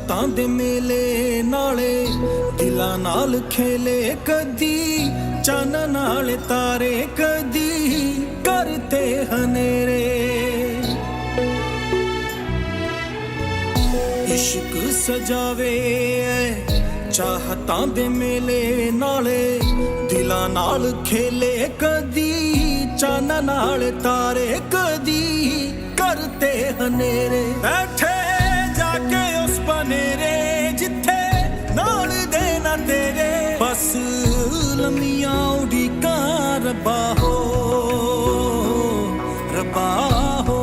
चाहतां दे मेले नाले दिलां नाल खेले कदी चन नाल तारे कदी करते हनेरे इश्क सजावे चाहतां दे मेले नाले दिलां नाल खेले कदी चन नाल तारे कदी करते हनेरे बैठे जाके उस बनेरे जिथे नाल देना तेरे बस लम्मियां उड़ीकां रब्बा हो रब्बा हो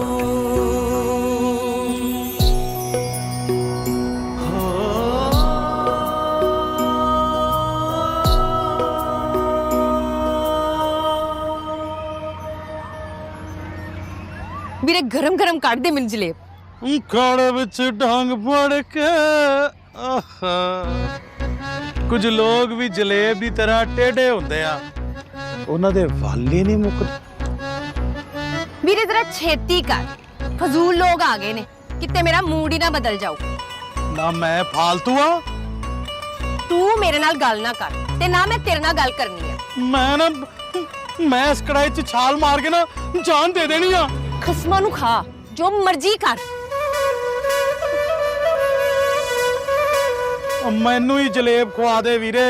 ਵੀਰੇ ਗਰਮ ਗਰਮ ਕੱਢ ਦੇ ਮੈਨੂੰ ਜਲੇਬ ਕਾੜੇ ਵਿੱਚ ਡੰਗ ਫੜ ਕੇ ਆਹਾ ਕੁਝ ਲੋਕ ਵੀ ਜਲੇਬ ਦੀ ਤਰ੍ਹਾਂ ਟੇਢੇ ਹੁੰਦੇ ਆ ਉਹਨਾਂ ਦੇ ਵਾਲ ਹੀ ਨਹੀਂ ਮੁੱਕਦੇ ਵੀਰੇ ਜ਼ਰਾ ਛੇਤੀ ਕਰ ਫਜ਼ੂਲ ਲੋਕ ਆ ਗਏ ਨੇ ਕਿਤੇ ਮੇਰਾ ਮੂਡ ਹੀ ਨਾ ਬਦਲ ਜਾਊ ਨਾ ਮੈਂ ਫਾਲਤੂ ਆ ਤੂੰ ਮੇਰੇ ਨਾਲ ਗੱਲ ਨਾ ਕਰ ਤੇ ਨਾ ਮੈਂ ਤੇਰੇ ਨਾਲ ਗੱਲ ਕਰਨੀ ਹੈ ਮੈਂ ਇਸ ਕੜਾਈ 'ਚ ਛਾਲ ਮਾਰ ਕੇ ਨਾ ਜਾਨ ਦੇ ਦੇਣੀ ਆ ਖਸਮਾਂ ਨੂੰ ਖਾ ਜੋ ਮਰਜ਼ੀ ਕਰ ਮੈਨੂੰ ਹੀ ਜਲੇਬ ਖਵਾ ਦੇ ਵੀਰੇ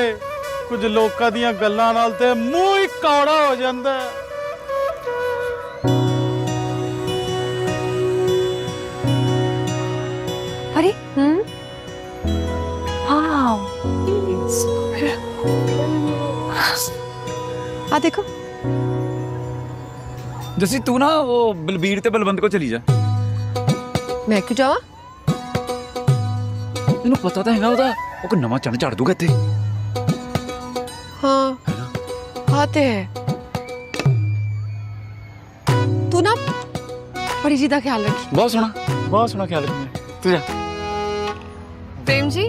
ਕੁਝ ਲੋਕਾਂ ਦੀਆਂ ਗੱਲਾਂ ਨਾਲ ਤੇ ਮੂੰਹ ਹੀ ਕੌੜਾ ਹੋ ਜਾਂਦਾ ਅਰੇ ਵਾਓ ਆ ਦੇਖੋ जसी तू ना वो बलबीर ते बलवंत को चली जा मैं क्यों जावा तेनू पता तो हैगा ओदा ओ कोई नवा चढ़ झाड़ दूगा इत्थे हाँ आते हैं तू ना बड़ी जी दा ख्याल रखी बहुत सोना ख्याल रखना तू जा प्रेम जी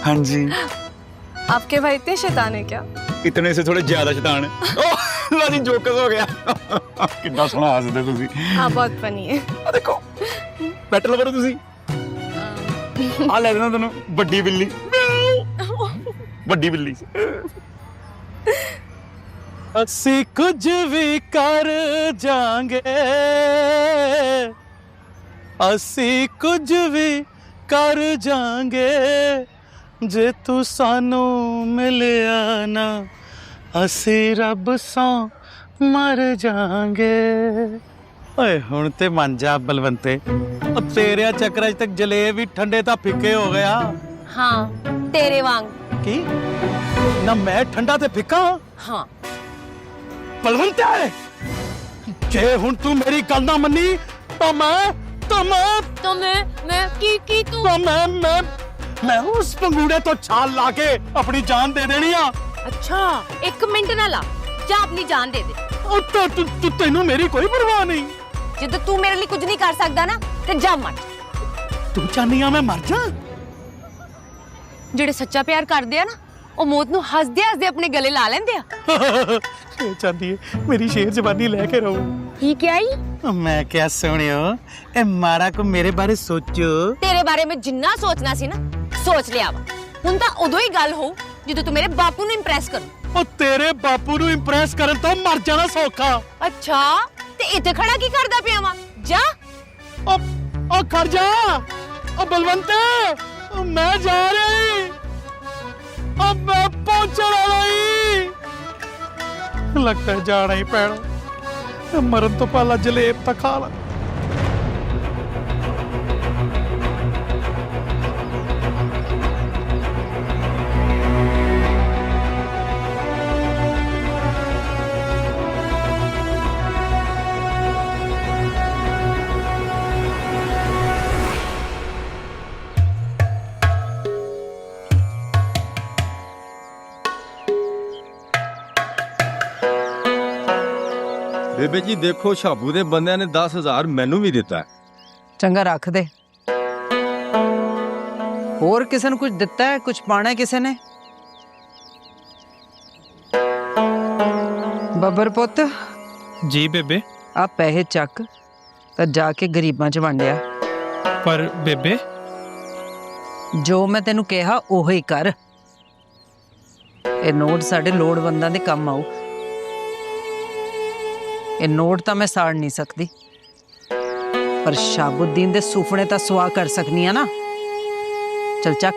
हाँ जी आपके भाई इतने शैतान है क्या इतने से थोड़े ज्यादा शैतान है लाजी जोकस हो गया कितना सोना हसदे तुसी हाँ बहुत फनी है आ देखो पेट लवर तुसी आ ले देना तैनू बड्डी बिल्ली बड्डी बिल्ली ਅਸੀਂ ਕੁਝ ਵੀ ਕਰ ਜਾਾਂਗੇ ਅਸੀਂ ਕੁਝ ਵੀ ਕਰ ਜਾਾਂਗੇ ਜੇ ਤੂੰ ਸਾਨੂੰ ਮਿਲਿਆ ਨਾ ਅਸੀਂ ਰੱਬ ਸੌ ਮਰ ਜਾਾਂਗੇ ਓਏ ਹੁਣ ਤੇ ਮੰਨ ਜਾ ਬਲਵੰਤੇ ਉਹ ਤੇਰੇ ਚੱਕਰਾਂ 'ਚ ਤੱਕ ਜਲੇਬ ਵੀ ਠੰਡੇ ਤਾਂ ਫਿੱਕੇ ਹੋ ਗਿਆ हाँ तेरे वांग ਕੀ ਨਾ ਮੈਂ ਠੰਡਾ ਤੇ ਫਿੱਕਾ हाँ ਬਲਵੰਤੇ ਜੇ ਹੁਣ ਤੂੰ ਮੇਰੀ ਗੱਲ ਨਾ ਮੰਨੀ ਤਾਂ ਮੈਂ तो मैं की तू ਤਾਂ ਮੈਂ ਉਸ ਪੰਗੂੜੇ ਤੋਂ ਛਾਲ ਲਾ ਕੇ ਆਪਣੀ ਜਾਨ ਦੇ ਦੇਣੀ ਆ अच्छा एक मिनट ना ला जा अपनी जान दे दे ਉਹ ਤੂੰ ਤੈਨੂੰ ਮੇਰੀ ਕੋਈ ਪਰਵਾਹ ਨਹੀਂ ਜਦੋਂ ਤੂੰ ਮੇਰੇ ਲਈ ਕੁਝ ਨਹੀਂ ਕਰ ਸਕਦਾ ਨਾ ਤੇ ਜਾ ਮਰ ਤੂੰ ਚਾਹਨੀ ਆ ਮੈਂ ਮਰ ਜਾ ਜਿਹੜੇ ਸੱਚਾ ਪਿਆਰ ਕਰਦੇ ਆ ਨਾ ਉਹ ਮੌਤ ਨੂੰ ਹੱਸਦੇ ਹੱਸਦੇ ਆਪਣੇ ਗਲੇ ਲਾ ਲੈਂਦੇ ਆ ਇਹ ਚਾਹਦੀ ਹੈ ਮੇਰੀ ਸ਼ੇਰ ਜ਼ਬਾਨੀ ਲੈ ਕੇ ਰਹੋ ਕੀ ਕਿਹਾ ਹੀ ਮੈਂ ਕਿਹਾ ਸੁਣਿਓ ਇਹ ਮਾੜਾ ਕੋ ਮੇਰੇ ਬਾਰੇ ਸੋਚੋ ਤੇਰੇ ਬਾਰੇ ਮੈਂ ਜਿੰਨਾ ਸੋਚਣਾ ਸੀ ਨਾ ਸੋਚ ਲਿਆ ਵਾ ਹੁਣ ਤਾਂ ਉਦੋਂ ਹੀ ਗੱਲ ਹੋਊ ਜਦੋਂ ਤੂੰ ਮੇਰੇ ਬਾਪੂ ਨੂੰ ਇੰਪ੍ਰੈਸ ਕਰੂ ਉਹ ਤੇਰੇ ਬਾਪੂ ਨੂੰ ਇੰਪ੍ਰੈਸ ਕਰਨ ਤੋਂ ਮਰ ਜਾਣਾ ਸੌਖਾ ਅੱਛਾ ਤੇ ਇੱਥੇ ਖੜਾ ਕੀ ਕਰਦਾ ਪਿਆ ਵਾ ਜਾ ਉਹ ਖੜ ਜਾ ਉਹ ਬਲਵੰਤੇ ਉਹ ਮੈਂ ਜਾ ਰਹੀ अब मैं पहुंचने वाली लगता है जाना ही पैना मरन तो पहला जलेब तक खा ला बेबे जी देखो शाबू दे बंदे ने 10,000 मैनू भी दिता है चंगा रख दे और किसी ने कुछ दिता है कुछ पाना है किसी ने बब्बर पुत जी बेबे आ पैसे चक तो जाके गरीबां च वंडिया पर बेबे ਜੋ ਮੈਂ ਤੈਨੂੰ ਕਿਹਾ ਉਹੀ ਕਰ। ਇਹ ਨੋਟ ਸਾਡੇ ਲੋੜਵੰਦਾਂ ਦੇ ਕੰਮ ਆਊ। ਇਹ ਨੋਟ ਤਾਂ ਮੈਂ ਸਾੜ ਨਹੀਂ ਸਕਦੀ, ਪਰ ਸ਼ਾਬੁद्दीन ਦੇ ਸੁਪਨੇ ਤਾਂ ਸੁਆਹ ਕਰ ਸਕਨੀ ਆ ਨਾ। ਚਲ ਚੱਕ।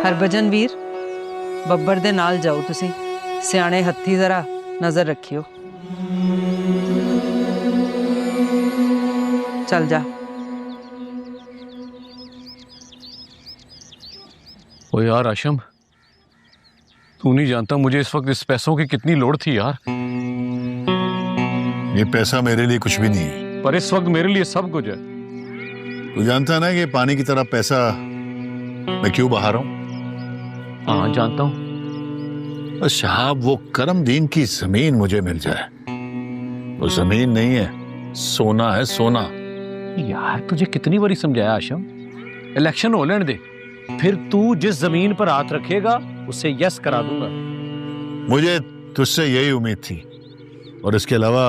ਹਰਭਜਨ ਵੀਰ, ਬੱਬਰ ਦੇ ਨਾਲ ਜਾਓ ਤੁਸੀਂ। ਸਿਆਣੇ ਹੱਥੀ ਜ਼ਰਾ ਨਜ਼ਰ ਰੱਖਿਓ। चल जा। ओ यार आशम, तू नहीं जानता मुझे इस वक्त इस पैसों की कितनी लोड़ थी यार। ये पैसा मेरे लिए कुछ भी नहीं है, पर इस वक्त मेरे लिए सब कुछ है। तू जानता है ना कि पानी की तरह पैसा मैं क्यों बहा रहा हूं? हाँ जानता हूँ। बस साहब वो करमदीन की जमीन मुझे मिल जाए। वो जमीन नहीं है, सोना है, सोना। यार तुझे कितनी बारी समझाया आशम, इलेक्शन हो लेने दे, फिर तू जिस जमीन पर हाथ रखेगा उससे यस करा दूंगा। मुझे तुझसे यही उम्मीद थी, और इसके अलावा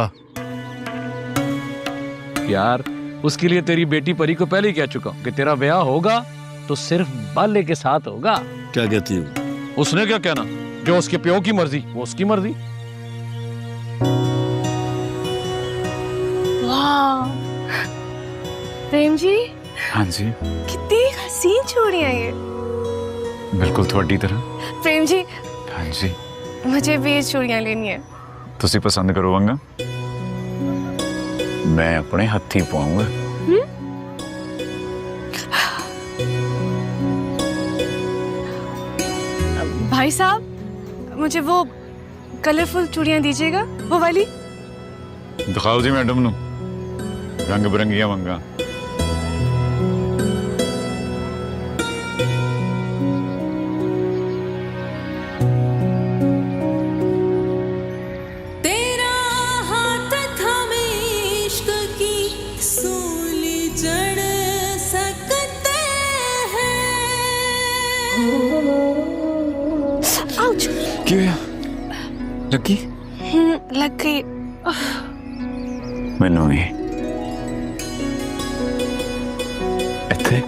यार उसके लिए तेरी बेटी परी को पहले ही कह चुका हूं कि तेरा ब्याह होगा तो सिर्फ बाले के साथ होगा। क्या कहती हूँ? उसने क्या कहना, जो उसके प्यो की मर्जी वो उसकी मर्जी। वाह प्रेम जी, हाँ जी कितनी हसीन चूड़ियां ये। बिल्कुल थोड़ी तरह। प्रेम जी, हाँ जी मुझे भी ये चूड़ियां लेनी है। तुसी पसंद करोगे, मैं अपने हत्थी पाऊंगा। भाई साहब, मुझे वो कलरफुल चूड़ियां दीजिएगा, वो वाली। दिखाओ जी मैडम नु रंग बिरंगिया मंगा। तेरा हाथ थामे इश्क की सूली जड़ सकते हैं। आउच। क्यों लगी? लग गई। मैनू भी इत्थे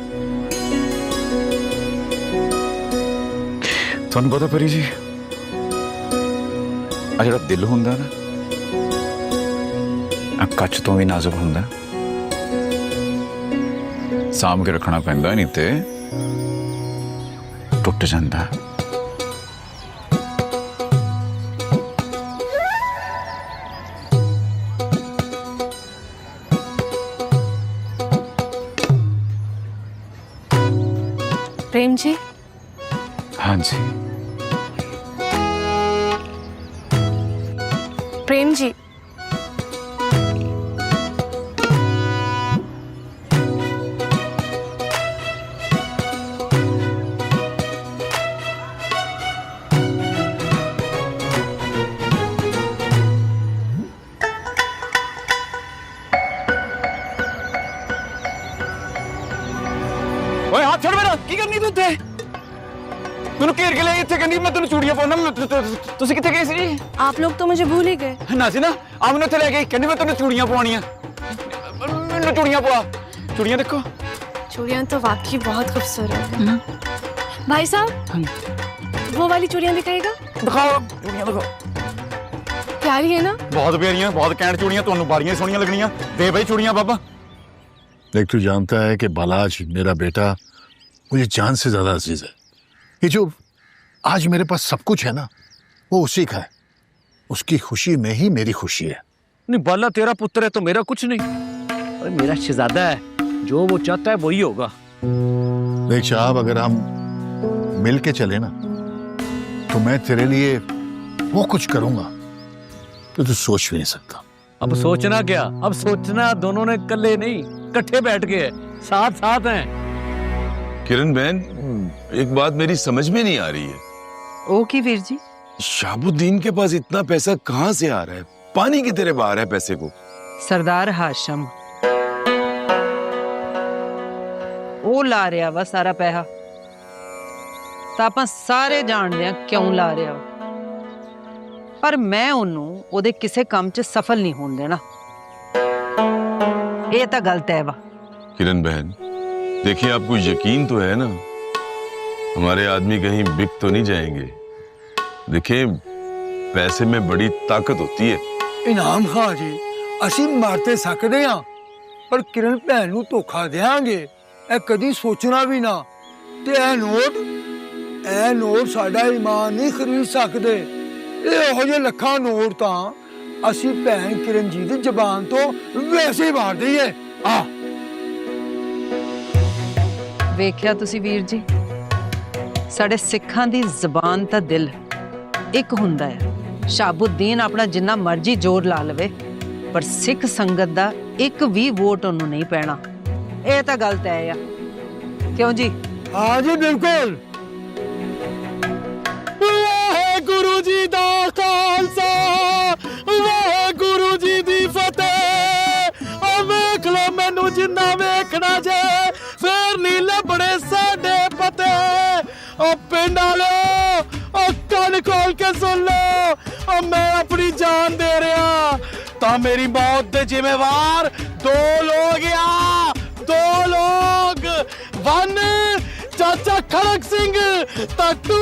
तुहानू पता परी जी, आ जिहड़ा दिल हुंदा ना, आ कच्च तो भी नाजुक हुंदा, साम के रखना पैंदा, नहीं ते टुट जांदा। प्रेम जी, हाँ जी प्रेम जी, ओए हाथ छोड़ मेरा, की करनी तू थे? तूने घेर के ले इत्थे कहनी मैं तेन चूड़ियां पाउना। तुसी कित्थे गए सी? आप लोग तो मुझे भूल ही गए। ना सी ना, आ मैनू इत्थे ले गई, कहनी मैं तेन चूड़ियां पवानियां। मैनू चूड़ियां पवा। चूड़ियां देखो। चूड़ियां तो वाकई बहुत खूबसूरत है। भाई साहब, वो वाली चूड़ियां दिखाएगा? दिखाओ चूड़ियां दिखाओ। प्यारी है ना? बहुत प्यारियां, बहुत कैंट चूड़ियां, तुहानू बारियां सोहणियां लगनियां। दे भाई चूड़ियां बाबा। देख, तू जानता है कि बालाज मेरा बेटा मुझे जान से ज्यादा अजीज है। ये जो आज मेरे पास सब कुछ है ना, वो उसी का है। उसकी खुशी में ही मेरी खुशी है। नहीं बाला तेरा पुत्र है तो मेरा कुछ नहीं। अरे मेरा शहजादा है, जो वो चाहता है वही होगा। देख साहब, अगर हम मिल के चले ना, तो मैं तेरे लिए वो कुछ करूंगा तो तू सोच भी नहीं सकता। अब सोचना क्या, अब सोचना दोनों ने कल्ले नहीं, इकट्ठे बैठ के साथ साथ हैं। किरण बहन, एक बात मेरी समझ में नहीं आ रही है। ओ की वीर जी? शाबुद्दीन के पास इतना पैसा कहाँ से आ रहा है? पानी की तरह बहा रहा है पैसे को। सरदार हाशम ਉਹ ਲਾ ਰਿਹਾ ਵਾ ਸਾਰਾ ਪੈਸਾ, ਤਾਂ ਆਪਾਂ ਸਾਰੇ ਜਾਣਦੇ ਆ ਕਿਉਂ ਲਾ ਰਿਹਾ ਵਾ, ਪਰ ਮੈਂ ਉਹਨੂੰ ਉਹਦੇ ਕਿਸੇ ਕੰਮ 'ਚ ਸਫਲ ਨਹੀਂ ਹੋਣ ਦੇਣਾ। ਇਹ ਤਾਂ ਗਲਤ ਹੈ ਵਾ। किरण बहन, देखिए, आपको यकीन तो है ना, हमारे आदमी कहीं बिक तो नहीं जाएंगे। देखिए, पैसे में बड़ी ताकत होती है। इनाम खां जी, ਅਸੀਂ ਮਰ ਤੇ ਸਕਦੇ ਹਾਂ, ਪਰ ਕਿਰਨ ਭੈਣ ਨੂੰ ਧੋਖਾ ਦੇਾਂਗੇ ਇਹ ਕਦੀ ਸੋਚਣਾ ਵੀ ਨਾ। ਤੇ ਇਹ ਨੋਟ ਸਾਡਾ ਈਮਾਨ ਨਹੀਂ ਖਰੀਦ ਸਕਦੇ। ਇਹੋ ਜਿਹੇ ਲੱਖਾਂ ਨੋਟ ਤਾਂ ਅਸੀਂ ਭੈਣ ਕਿਰਨ ਜੀ ਦੀ ਜ਼ਬਾਨ ਤੋਂ ਵੈਸੇ ਹੀ ਮਾਰ ਦਈਏ। ਆ ਵੇਖਿਆ ਤੁਸੀਂ ਵੀਰ ਜੀ, ਸਾਡੇ ਸਿੱਖਾਂ ਦੀ ਜ਼ਬਾਨ ਤਾਂ ਦਿਲ ਇੱਕ ਹੁੰਦਾ ਹੈ। ਸ਼ਾਬੁਦੀਨ ਆਪਣਾ ਜਿੰਨਾ ਮਰਜ਼ੀ ਜ਼ੋਰ ਲਾ ਲਵੇ, ਪਰ ਸਿੱਖ ਸੰਗਤ ਦਾ ਇੱਕ ਵੀ ਵੋਟ ਉਹਨੂੰ ਨਹੀਂ ਪੈਣਾ। ਇਹ ਤਾਂ ਗੱਲ ਤੈਅ ਆ, ਕਿਉਂ ਜੀ? ਹਾਂ ਜੀ, ਬਿਲਕੁਲ। ਵਾਹਿਗੁਰੂ ਜੀ ਦਾ ਖਾਲਸਾ, ਵਾਹਿਗੁਰੂ ਜੀ ਦੀ ਫਤਿਹ। ਆ ਵੇਖ ਲੋ ਮੈਨੂੰ ਜਿੰਨਾ ਵੇਖਣਾ ਜੇ, ਫੇਰ ਨਹੀਂ ਲੱਭਣੇ ਸਾਡੇ ਪਤੇ। ਉਹ ਪਿੰਡ ਵਾਲਿਓ, ਉਹ ਕੰਨ ਖੋਲ ਕੇ ਸੁਣ ਲੋ, ਉਹ ਮੈਂ ਆਪਣੀ ਜਾਨ ਦੇ ਰਿਹਾ ਤਾਂ ਮੇਰੀ ਮੌਤ ਦੇ ਜ਼ਿੰਮੇਵਾਰ ਦੋ ਲੋਗ ਆ, ਦੋ ਲੋਗ। ਵਨ ਚਾਚਾ ਖੜਕ ਸਿੰਘ ਤੱਟੂ,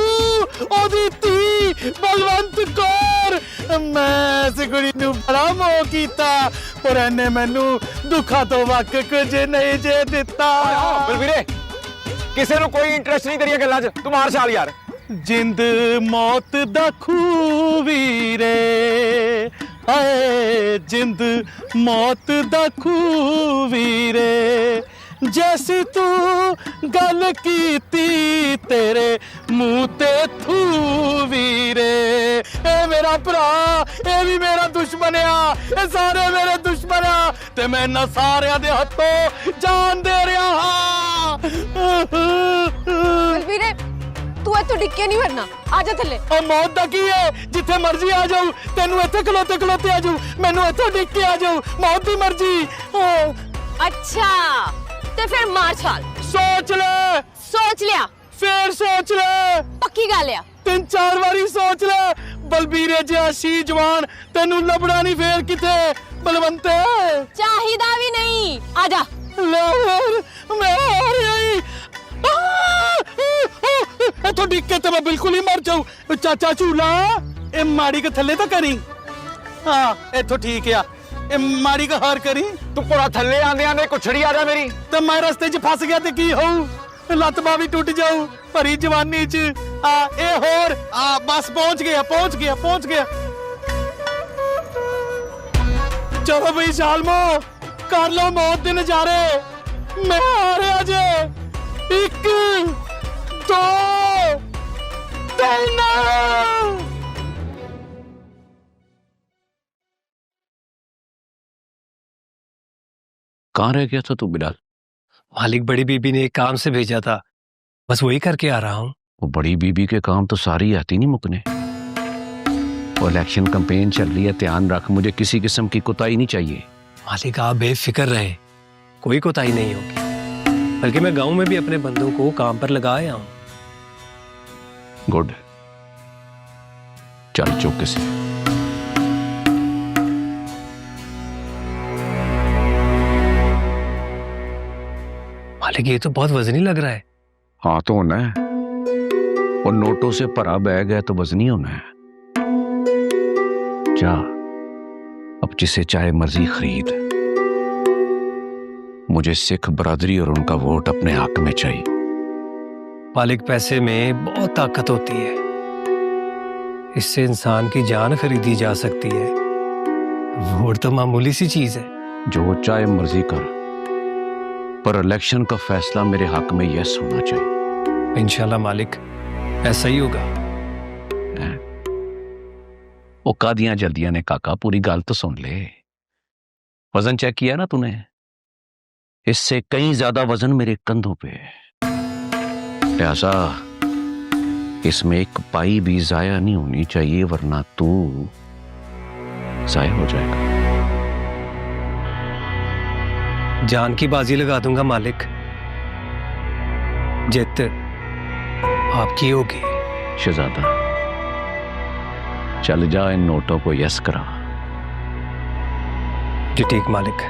ਉਹਦੀ ਧੀ ਬਲਵੰਤ ਕੌਰ। ਮੈਂ ਇਸ ਕੁੜੀ ਨੂੰ ਬੜਾ ਮੋਹ ਕੀਤਾ, ਪਰ ਇਹਨੇ ਮੈਨੂੰ ਦੁੱਖਾਂ ਤੋਂ ਵੱਖ ਕੁਝ ਨਹੀਂ ਜੇ ਦਿੱਤਾ। ਬਲਵੀਰੇ, ਕਿਸੇ ਨੂੰ ਕੋਈ ਇੰਟਰਸਟ ਨਹੀਂ ਤੇਰੀਆਂ ਗੱਲਾਂ 'ਚ, ਤੂੰ ਮਾਰ ਛਾਲ ਯਾਰ। ਜਿੰਦ ਮੌਤ ਦਾ ਖੂਹ ਵੀਰੇ, ਹਾਏ ਜਿੰਦ ਮੌਤ ਦਾ ਖੂਹ ਵੀਰੇ। ਜੈਸੀ ਤੂੰ ਗੱਲ ਕੀਤੀ ਤੇਰੇ ਮੂੰਹ ਤੇ ਥੂ ਵੀਰੇ। ਇਹ ਮੇਰਾ ਭਰਾ, ਇਹ ਵੀ ਮੇਰਾ ਦੁਸ਼ਮਣ ਆ, ਇਹ ਸਾਰੇ ਮੇਰੇ ਦੁਸ਼ਮਣ ਆ, ਤੇ ਮੈਂ ਇਹਨਾਂ ਸਾਰਿਆਂ ਦੇ ਹੱਥੋਂ ਜਾਨ ਦੇ ਰਿਹਾ ਹਾਂ। ਬਲਵੀਰੇ, ਤੂੰ ਇੱਥੋਂ ਡਿੱਕੇ ਨਹੀਂ ਵਰਨਾ, ਆ ਜਾ ਥੱਲੇ। ਉਹ ਮੌਤ ਦਾ ਕੀ ਹੈ, ਜਿੱਥੇ ਮਰਜ਼ੀ ਆ ਜਾਊ। ਤੈਨੂੰ ਇੱਥੇ ਖਲੋਤੇ ਖਲੋਤੇ ਆ ਜਾਊ, ਮੈਨੂੰ ਇੱਥੋਂ ਡਿੱਗ ਕੇ ਆ ਜਾਊ, ਮੌਤ ਦੀ ਮਰਜ਼ੀ। ਅੱਛਾ, ਤੇ ਫਿਰ ਮਾਰ ਛਾਲ। ਸੋਚ ਲੈ। ਸੋਚ ਲਿਆ? ਫੇਰ ਸੋਚ ਲੈ। ਪੱਕੀ ਗੱਲ ਆ? 3-4 ਵਾਰੀ ਸੋਚ ਲੈ। ਬਲਬੀਰੇ ਜਿਹਾ ਸੀ ਜਵਾਨ ਤੈਨੂੰ ਲੱਭਣਾ ਨਹੀਂ ਫੇਰ ਕਿਤੇ ਬਲਵੰਤੇ। ਚਾਹੀਦਾ ਵੀ ਨਹੀਂ, ਆ ਜਾ। ਲੈ ਮੈਂ ਆ ਰਿਹਾ ਹੀ। ਇੱਥੋਂ ਡਿੱਗ ਕੇ ਤੇ ਮੈਂ ਬਿਲਕੁਲ ਹੀ ਮਰ ਜਾਊ। ਚਾਚਾ ਝੂਲਾ, ਇਹ ਮਾੜੀ ਕੇ ਥੱਲੇ ਤਾਂ ਕਰੀ। ਹਾਂ, ਇੱਥੋਂ ਠੀਕ ਆ। ਇਹ ਮਾੜੀ ਕਾ ਹਾਰ ਕਰੀ। ਤੂੰ ਪੂਰਾ ਥੱਲੇ ਆਂਦੇ ਆਂਦੇ ਕੁਛੜੀ ਆ ਜਾ ਮੇਰੀ। ਤੇ ਮੈਂ ਰਸਤੇ 'ਚ ਫਸ ਗਿਆ ਤੇ ਕੀ ਹੋਊ? ਲੱਤ ਬਾਂਹ ਵੀ ਟੁੱਟ ਜਾਊ ਭਰੀ ਜਵਾਨੀ 'ਚ। ਇਹ ਹੋਰ ਬਸ ਪਹੁੰਚ ਗਿਆ। ਚਲੋ ਬਈ ਜ਼ਾਲਮੋ, ਕਰ ਲਓ ਮੌਤ ਦੇ ਨਜ਼ਾਰੇ। ਮੈਂ ਆ ਰਿਹਾ ਜੇ। 1 2 3। कहाँ रह गया था तू बिलाल? मालिक, बड़ी बीबी ने एक काम से भेजा था, बस वही करके आ रहा हूँ। वो बड़ी बीबी के काम तो सारी आती नहीं मुकने। वो इलेक्शन कैंपेन चल रही है, ध्यान रख, मुझे किसी किस्म की कोताही नहीं चाहिए। मालिक, आप बेफिक्र रहे, कोई कोताही नहीं होगी। बल्कि मैं गांव में भी अपने बंदों को काम पर लगा आया हूँ। गुड, चल चौके से। मालिक, ये तो बहुत वजनी लग रहा है। हाँ तो होना है, और नोटों से भरा बैग है तो वजनी होना है। जा, अब जिसे चाहे मर्जी खरीद। मुझे सिख बरादरी और उनका वोट अपने हक में चाहिए। मालिक, पैसे में बहुत ताकत होती है, इससे इंसान की जान खरीदी जा सकती है। वोट तो मामूली सी चीज है। जो चाहे मर्जी कर, पर इलेक्शन का फैसला मेरे हक में यस होना चाहिए। इंशाल्लाह मालिक, ऐसा ही होगा। वो कादियां जल्दियां ने काका, पूरी गल तो सुन ले। वजन चेक किया ना तूने? इससे कहीं ज्यादा वजन मेरे कंधों पे है। लिहाजा इसमें एक पाई भी जाया नहीं होनी चाहिए, वरना तू जाया हो जाएगा। जान की बाजी लगा दूंगा मालिक, जित आपकी होगी। शहजादा, चल जा, इन नोटों को यस करा। जी ठीक मालिक।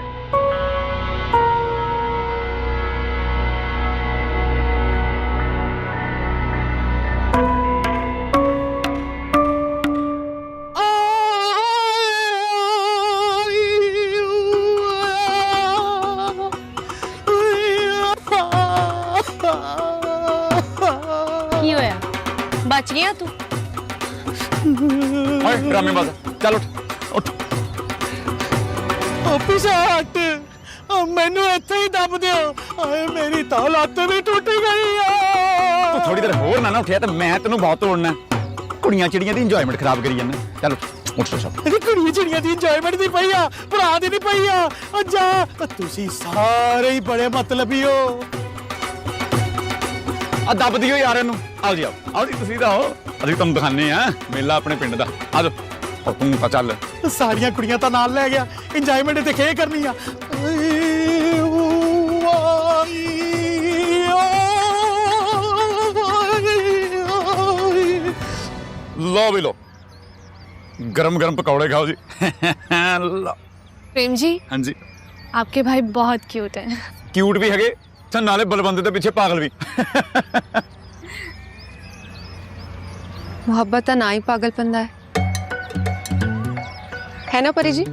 ਕੀ ਹੋਇਆ ਬਚ ਗਿਆ ਤੂੰ ਓਏ ਡਰਾਮੇਬਾਜ਼ ਚੱਲ ਉੱਠ ਪਿੱਛੇ ਹਟ ਮੈਨੂੰ ਇੱਥੇ ਹੀ ਦੱਬ ਦਿਓ ਆਏ ਮੇਰੀ ਤਾਂ ਲੱਤ ਵੀ ਟੁੱਟ ਗਈ ਆ ਤੂੰ ਥੋੜੀ ਦੇਰ ਹੋਰ ਨਾ ਉੱਠਿਆ ਤੇ ਮੈਂ ਤੈਨੂੰ ਬਹੁਤ ਤੋੜਨਾ ਕੁੜੀਆਂ ਚਿੜੀਆਂ ਦੀ ਇੰਜੋਇਮੈਂਟ ਖਰਾਬ ਕਰੀ ਜਾਂਦਾ ਚੱਲ ਉੱਠ ਸਭ ਇਹਦੀ ਕੁੜੀਆਂ ਚਿੜੀਆਂ ਦੀ ਇੰਜੋਇਮੈਂਟ ਦੀ ਪਈ ਆ ਭਰਾ ਦੀ ਨਹੀਂ ਪਈ ਆ ਅੱਜਾ ਤੁਸੀਂ ਸਾਰੇ ਹੀ ਬੜੇ ਮਤਲਬੀ ਹੋ ਆ ਦੱਬ ਦਿਓ ਯਾਰ ਇਹਨੂੰ ਆਓ ਜੀ ਆਓ ਜੀ ਤੁਸੀਂ ਤਾਂ ਆਓ ਅਸੀਂ ਤੁਹਾਨੂੰ ਦਿਖਾਣੇ ਆ ਮੇਲਾ ਆਪਣੇ ਪਿੰਡ ਦਾ ਆ ਜਾਓ ਉਹ ਤੂੰ ਤਾਂ ਚੱਲ ਸਾਰੀਆਂ ਕੁੜੀਆਂ ਤਾਂ ਨਾਲ ਲੈ ਗਿਆ ਇੰਜੋਇਮੈਂਟ ਤੇ ਖੇ ਕਰਨੀ ਆ लो भी लो गरम गरम पकौड़े खाओ जी लो प्रेम जी हाँ जी आपके भाई बहुत क्यूट हैं क्यूट भी है अच्छा नाले बलबंदे के पीछे पागल भी मोहब्बत का ना ही पागलपन है ना परी जी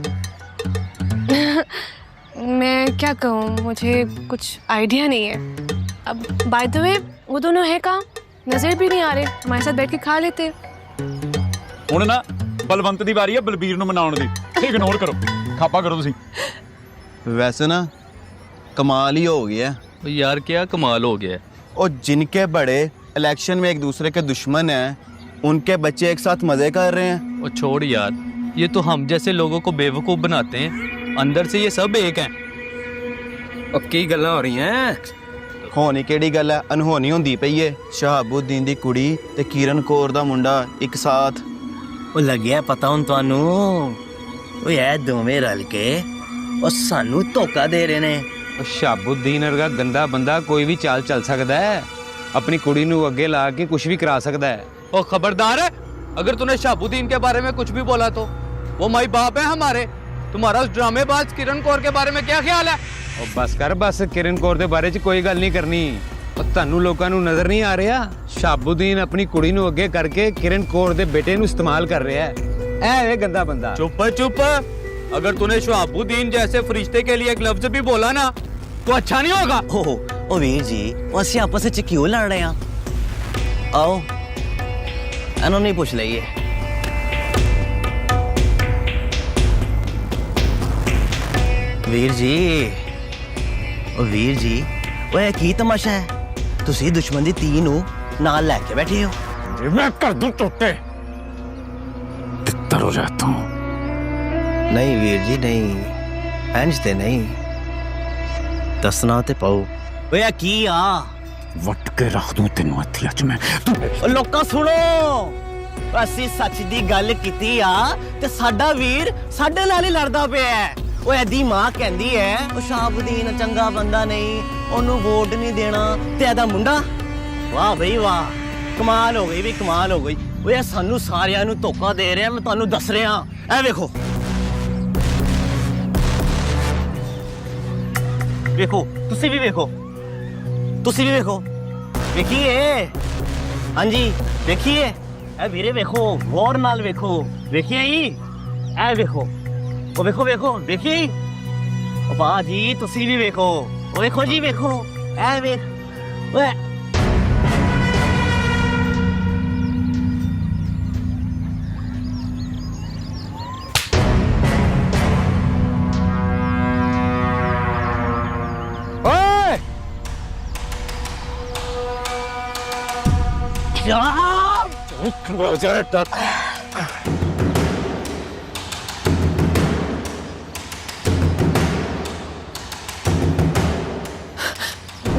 मैं क्या कहूँ मुझे कुछ आइडिया नहीं है अब बाय द वे वो दोनों है कहाँ नजर भी नहीं आ रहे हमारे साथ बैठ के खा लेते ਹੁਣ ਨਾ ਬਲਵੰਤ ਦੀ ਵਾਰੀ ਹੈ ਬਲਬੀਰ ਨੂੰ ਮਨਾਉਣ ਦੀ ਇਗਨੋਰ ਕਰੋ ਖਾਪਾ ਕਰੋ ਤੁਸੀਂ वैसे ना कमाल ही हो गया यार क्या कमाल हो गया और जिनके बड़े इलेक्शन में एक दूसरे के दुश्मन हैं उनके बच्चे एक साथ मजे कर रहे हैं और छोड़ यार ये तो हम जैसे लोगों को बेवकूफ बनाते हैं अंदर से ये सब एक हैं की गल्लां हो रही हैं होनी केड़ी गल है अनहोनी होंदी पई है शहाबुद्दीन दी कुड़ी ते किरण कौर दा मुंडा एक साथ ਉਹ ਲੱਗਿਆ ਪਤਾ ਹੁਣ ਤੁਹਾਨੂੰ ਉਹ ਇਹ ਦੋਵੇਂ ਰਲ ਕੇ ਉਹ ਸਾਨੂੰ ਧੋਖਾ ਦੇ ਰਹੇ ਨੇ ਸ਼ਾਬੁद्दीन ਵਰਗਾ ਗੰਦਾ ਬੰਦਾ ਕੋਈ ਵੀ ਚਾਲ ਚੱਲ ਸਕਦਾ ਹੈ अपनी कुड़ी ਨੂੰ ਅੱਗੇ ਲਾ ਕੇ ਕੁਝ ਵੀ ਕਰਾ ਸਕਦਾ ਹੈ ओ खबरदार है अगर तूने शाबुद्दीन के बारे में कुछ भी बोला तो वो माई बाप है हमारे तुम्हारा उस ड्रामेबाज किरण कौर के बारे में क्या ख्याल है ਉਹ ਬਸ ਕਰ ਬਸ ਕਿਰਨ ਕੌਰ ਦੇ ਬਾਰੇ 'ਚ ਕੋਈ ਗੱਲ ਨਹੀਂ ਕਰਨੀ ਉਹ ਤੁਹਾਨੂੰ ਲੋਕਾਂ ਨੂੰ ਨਜ਼ਰ ਨਹੀਂ ਆ ਰਿਹਾ ਸ਼ਾਬੁद्दीन ਆਪਣੀ ਕੁੜੀ ਨੂੰ ਅੱਗੇ ਕਰਕੇ ਕਿਰਨ ਕੌਰ ਦੇ ਬੇਟੇ ਨੂੰ ਇਸਤੇਮਾਲ ਕਰ ਰਿਹਾ ਹੈ ਇਹ ਗੰਦਾ ਬੰਦਾ चुप चुप अगर तूने शाबुद्दीन जैसे फरिश्ते के लिए एक लफ्ज भी बोला ना तो अच्छा नहीं होगा ਉਹ ਵੀਰ ਜੀ ਉਹ ਅਸੀਂ ਆਪਸ ਵਿੱਚ ਕਿਉਂ ਲੜ ਰਹੇ ਆ ਆਓ ਇਹਨੂੰ ਨਹੀਂ ਪੁੱਛ ਲਈਏ ਵੀਰ ਜੀ ਉਹ ਵੀਰ ਜੀ ਉਹ ਇਹ ਕੀ ਤਮਾਸ਼ਾ ਹੈ ਤੁਸੀਂ ਦੁਸ਼ਮਣ ਦੀ ਧੀ ਨੂੰ ਨਾਲ ਲੈ ਕੇ ਬੈਠੇ ਹੋ मैं कर दूं टोटे तितर हो जाता हूँ नहीं वीर जी नहीं इंज ते नहीं दसना ते पाओ ਓਏ ਆ ਕੀ ਆ वट के रख दूं तेनू हथी अच मैं ਓ ਲੋਕਾਂ ਸੁਣੋ ਅਸੀਂ ਸੱਚ ਦੀ ਗੱਲ ਕੀਤੀ ਆ ਤੇ ਸਾਡਾ ਵੀਰ ਸਾਡੇ ਨਾਲ ਹੀ ਲੜਦਾ ਪਿਆ ਹੈ ਓਏ ਐਦੀ ਮਾਂ ਕਹਿੰਦੀ ਹੈ ਉਹ ਸ਼ਾਬੁद्दीन ਚੰਗਾ ਬੰਦਾ ਨਹੀਂ ਉਹਨੂੰ ਵੋਟ ਨਹੀਂ ਦੇਣਾ ਤੇ ਇਹਦਾ ਮੁੰਡਾ ਵਾਹ ਬਈ ਵਾਹ ਕਮਾਲ ਹੋ ਗਈ ਵੀ ਕਮਾਲ ਹੋ ਗਈ ਓਏ ਸਾਨੂੰ ਸਾਰਿਆਂ ਨੂੰ ਧੋਖਾ ਦੇ ਰਿਹਾ ਮੈਂ ਤੁਹਾਨੂੰ ਦੱਸ ਰਿਹਾ ਇਹ ਵੇਖੋ ਵੇਖੋ ਤੁਸੀਂ ਵੀ ਵੇਖੋ ਵੇਖੀਏ ਹਾਂਜੀ ਵੇਖੀਏ ਇਹ ਵੀਰੇ ਵੇਖੋ ਗੌਰ ਨਾਲ ਵੇਖੋ ਵੇਖਿਆ ਜੀ ਇਹ ਵੇਖੋ ਉਹ ਵੇਖੋ ਵੇਖੀ ਉਹ ਬਾਜੀ ਤੁਸੀਂ ਵੀ ਵੇਖੋ ਉਹ ਵੇਖੋ ਜੀ ਵੇਖੋ ਇਹ ਵੇਖ ਓਏ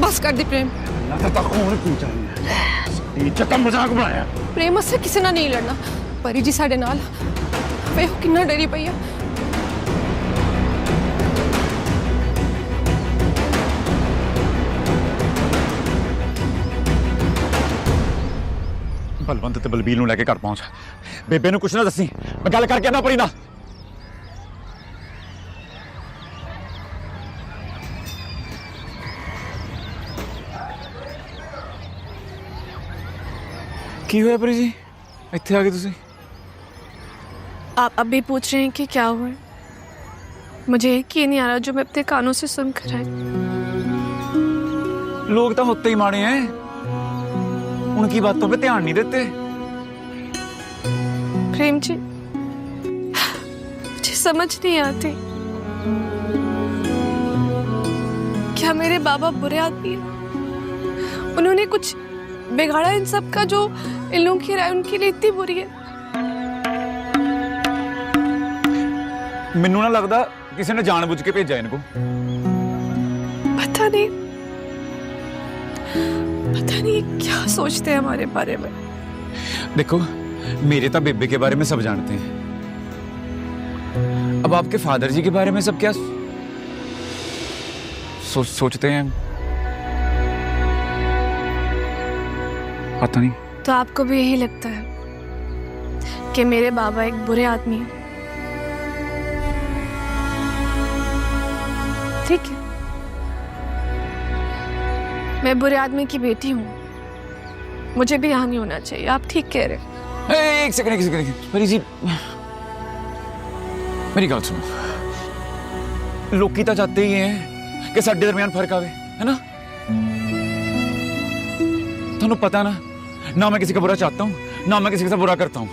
बस कर दी प्रेम मजाक बनाया प्रेम उससे किसी ना नहीं लड़ना परी जी साडे नाल ਵੇਖੋ ਕਿੰਨਾ ਡਰੀ ਪਈ ਆ बलवंत ते बलबीर ਨੂੰ ਲੈ ਕੇ ਘਰ ਪਹੁੰਚ ਬੇਬੇ ਨੂੰ ਕੁਛ ਨਾ ਦੱਸੀ ਮੈਂ ਗੱਲ ਕਰਕੇ ਨਾ ਪਰੀ ਨਾ ਕੀ ਹੋਇਆ ਪਰੀ ਜੀ ਇੱਥੇ ਆ ਗਏ ਤੁਸੀਂ आप अभी पूछ रहे हैं कि क्या हुआ मुझे यकीन नहीं आ रहा जो मैं अपने कानों से सुनकर आई ਲੋਕ ਤਾਂ ਹੁੰਦੇ ਹੀ ਮਾੜੇ ਐ उनकी बातों पे ध्यान नहीं देते। प्रेम जी, मुझे समझ नहीं आती, क्या मेरे बाबा बुरे आदमी हैं? उन्होंने कुछ बिगाड़ा इन सब का जो इन लोगों की राय उनके लिए इतनी बुरी है? मैनू ना लगता किसी ने जानबूझ के भेजा इनको। पता नहीं क्या सोचते हैं हमारे बारे में। देखो, मेरे तो बेबे के बारे में सब जानते हैं, अब आपके फादर जी के बारे में सब क्या सोचते हैं पता नहीं। तो आपको भी यही लगता है कि मेरे बाबा एक बुरे आदमी हैं? ठीक है, मैं बुरे आदमी की बेटी हूँ, मुझे भी यहाँ नहीं होना चाहिए। आप ठीक कह रहे हैं। एक सेकंड परी जी, मेरी गल सुनो। लोग तो चाहते ही हैं कि साडे दरमियान फर्क आवे, है ना? थानू पता ना मैं किसी का बुरा चाहता हूँ, ना मैं किसी का बुरा करता हूँ।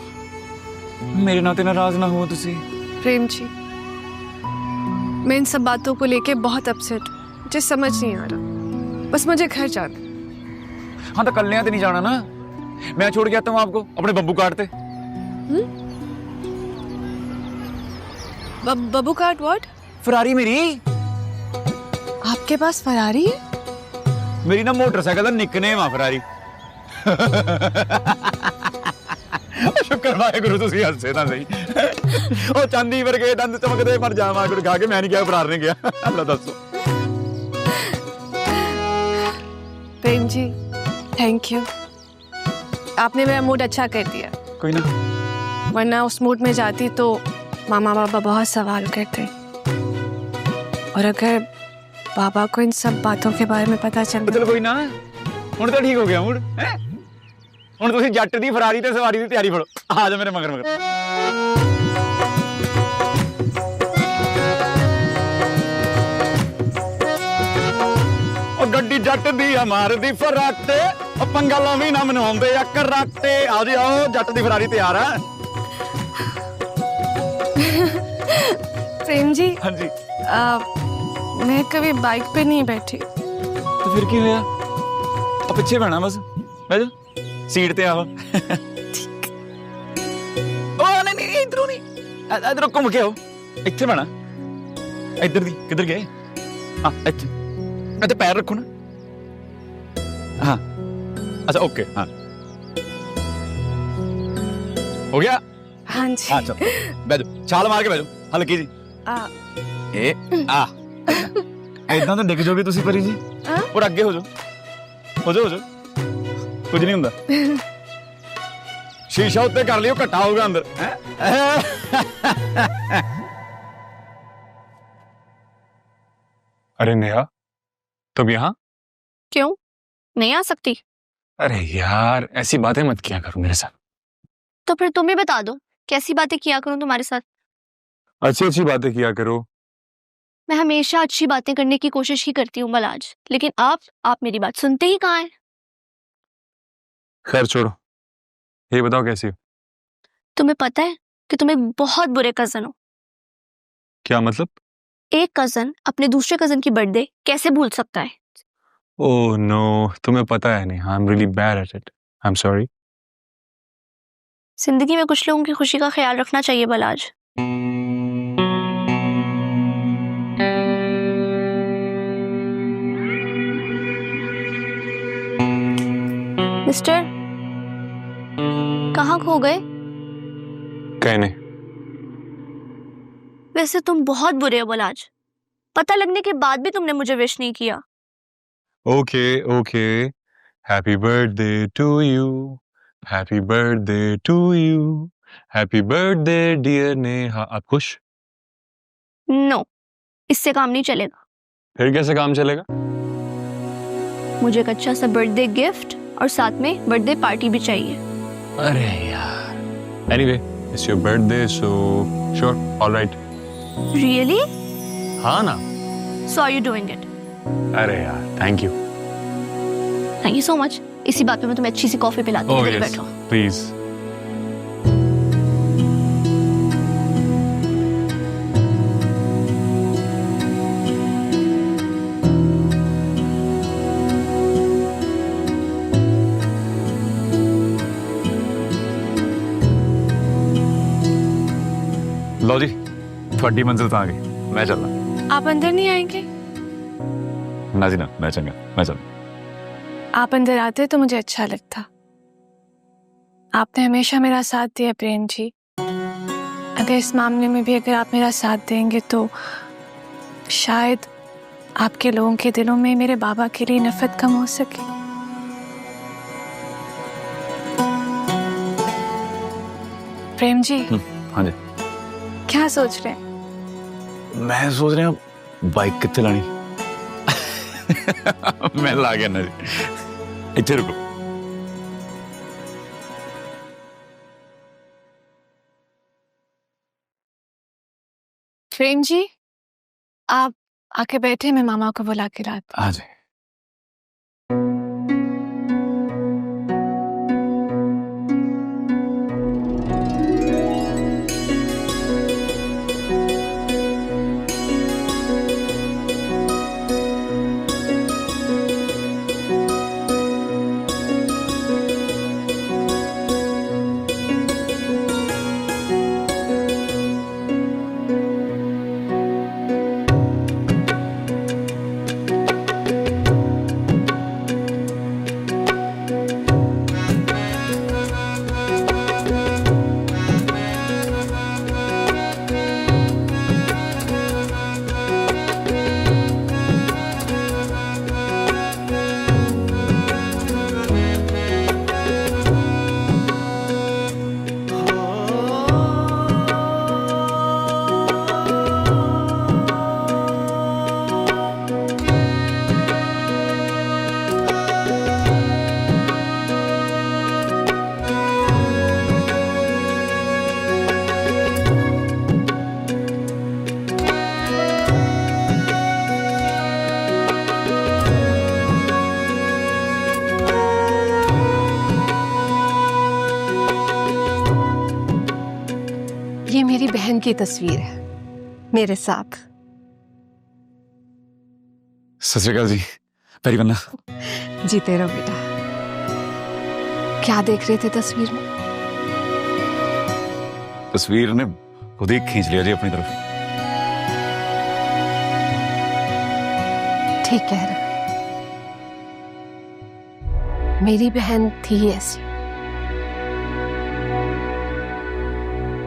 मेरे नाते नाराज ना हो तुसी। प्रेम जी, मैं इन सब बातों को लेके बहुत अपसेट हूँ, मुझे समझ नहीं आ रहा। बस मुझे घर जाना। हाँ तो कल्याण तो नहीं जाना ना, मैं छोड़ के आता हूँ आपको अपने बब्बू कार्ड पे। बब्बू कार्ड? व्हाट? फरारी मेरी। आपके पास फरारी है? मेरी ना मोटरसाइकिल का निकनेम आ फरारी। शुक्र वाहेगुरु तुसी हंसे ना सही। ओ चांदी वर्गे दंद चमकदे मर जावा गुड़ खा के मैं नहीं क्या फरार ने गया। अल्लाह दसो। प्रेम जी, थैंक यू, आपने मेरा मूड अच्छा कर दिया। कोई ना, वरना उस मूड में जाती तो मामा बाबा बहुत सवाल करते, और अगर बाबा को इन सब बातों के बारे में पता चल चलो कोई ना, हुण तो ठीक हो गया मूड। हुण तुसी जट दी फरारी ते सवारी दी तैयारी फड़ो। आ जा मेरे मगर मगर। गड्डी जट दी हमार दी फराटे, पंगा लावी ना मनवाउंदे आ कराटे। आ जाओ, जट दी फरारी तैयार है। प्रेम जी। हाँ जी। मैं कभी बाइक पे नहीं बैठी। तो फिर की होया? अब पीछे बैठना बस, बैठ जा सीट ते आओ। ओ नहीं इधरों नहीं, इधरों घूम के आओ, इत्थे बैठना। इधर दी किधर गए? हाँ इत्थे, मैं तो पैर रखू ना। हाँ अच्छा ओके, हाँ हो गया। हाँ जी। हाँ चलो बैठ जाओ, छाल मार के बैठ जाओ हल्की जी। ए आ इदां तो डिग जाओगे तुसी परी जी। और अगे हो जाओ, हो जाओ, कुछ नहीं हुंदा। शीशा उत्ते कर लियो, घट्टा होगा अंदर। अरे नेहा, तुम यहाँ? क्यों नहीं आ सकती? अरे यार ऐसी बातें मत किया करो मेरे साथ। तो फिर तुम ही बता दो कैसी बातें किया करूं तुम्हारे साथ। अच्छी बातें किया करो। मैं हमेशा अच्छी बातें करने की कोशिश ही करती हूँ मलाज, लेकिन आप मेरी बात सुनते ही कहाँ हैं? खैर छोड़ो, ये बताओ कैसी हो? तुम्हें पता है कि तुम एक बहुत बुरे कजन हो। क्या मतलब? एक कजन अपने दूसरे कजन की बर्थडे कैसे भूल सकता है? ओह नो, तुम्हें पता है नहीं। I am really bad at it, I am sorry. जिंदगी में कुछ लोगों की खुशी का ख्याल रखना चाहिए बलाज। मिस्टर, कहाँ खो गए? कहीं नहीं। वैसे तुम बहुत बुरे हो बलाज, पता लगने के बाद भी तुमने मुझे विश नहीं किया। Okay, happy birthday to you, happy birthday to you, happy birthday dear Neha. आप खुश? नो, इससे काम नहीं चलेगा। फिर कैसे काम चलेगा? मुझे एक अच्छा सा बर्थडे गिफ्ट और साथ में बर्थडे पार्टी भी चाहिए। अरे यार, anyway it's your birthday so sure, alright. Really? हाँ ना। सो आर यू डूइंग इट? अरे यार थैंक यू सो मच। इसी बात पे मैं तुम्हें अच्छी सी कॉफी पिलाती हूँ, Oh इधर yes, बैठो। please. लो जी, थोड़ी मंजिल तो आ गई, मैं चलना। आप अंदर नहीं आएंगे? ना जी ना, मैं चंगा, मैं चल। आप अंदर आते तो मुझे अच्छा लगता। आपने हमेशा मेरा साथ दिया प्रेम जी। अगर इस मामले में भी अगर आप मेरा साथ देंगे तो शायद आपके लोगों के दिलों में मेरे बाबा के लिए नफरत कम हो सके। प्रेम जी, हाँ जी। क्या सोच रहे हैं? मैं सोच रहा हूँ बाइक कितने लानी। मैं ला गया ना जी, इतने रुको। प्रेम जी, आप आके बैठे, मैं मामा को बुला के लाती। हाँ जी। ये मेरी बहन की तस्वीर है मेरे साथ। सत श्री अकाल जी, पैरी बन्ना। जीते रहो बेटा। क्या देख रहे थे तस्वीर में? तस्वीर ने खुद ही खींच लिया जी अपनी तरफ। ठीक कह रहे। मेरी बहन थी ऐसी।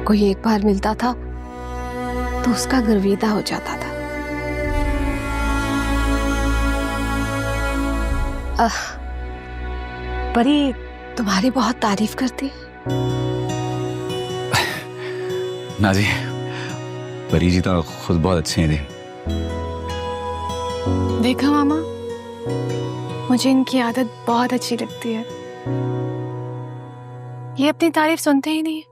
कोई एक बार मिलता था तो उसका गर्विदा हो जाता था। परी तुम्हारी बहुत तारीफ करती है। ना जी, परी जी तो खुद बहुत अच्छे हैं जी। देखा मामा, मुझे इनकी आदत बहुत अच्छी लगती है। ये अपनी तारीफ सुनते ही नहीं।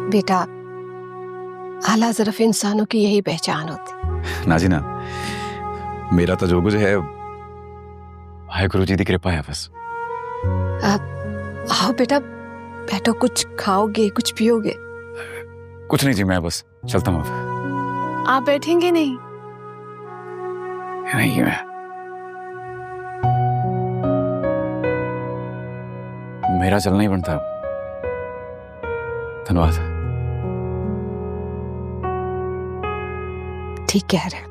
बेटा, आला ज़रफ़ इंसानों की यही पहचान होती। ना जी ना, मेरा तो जो कुछ है वाहेगुरु जी की कृपा है बस। आओ बेटा, बैठो, कुछ खाओगे, कुछ पियोगे? कुछ नहीं जी, मैं बस चलता हूँ अब। आप बैठेंगे नहीं? नहीं, मेरा चलना ही बनता। धन्यवाद। ठीक कह रहे।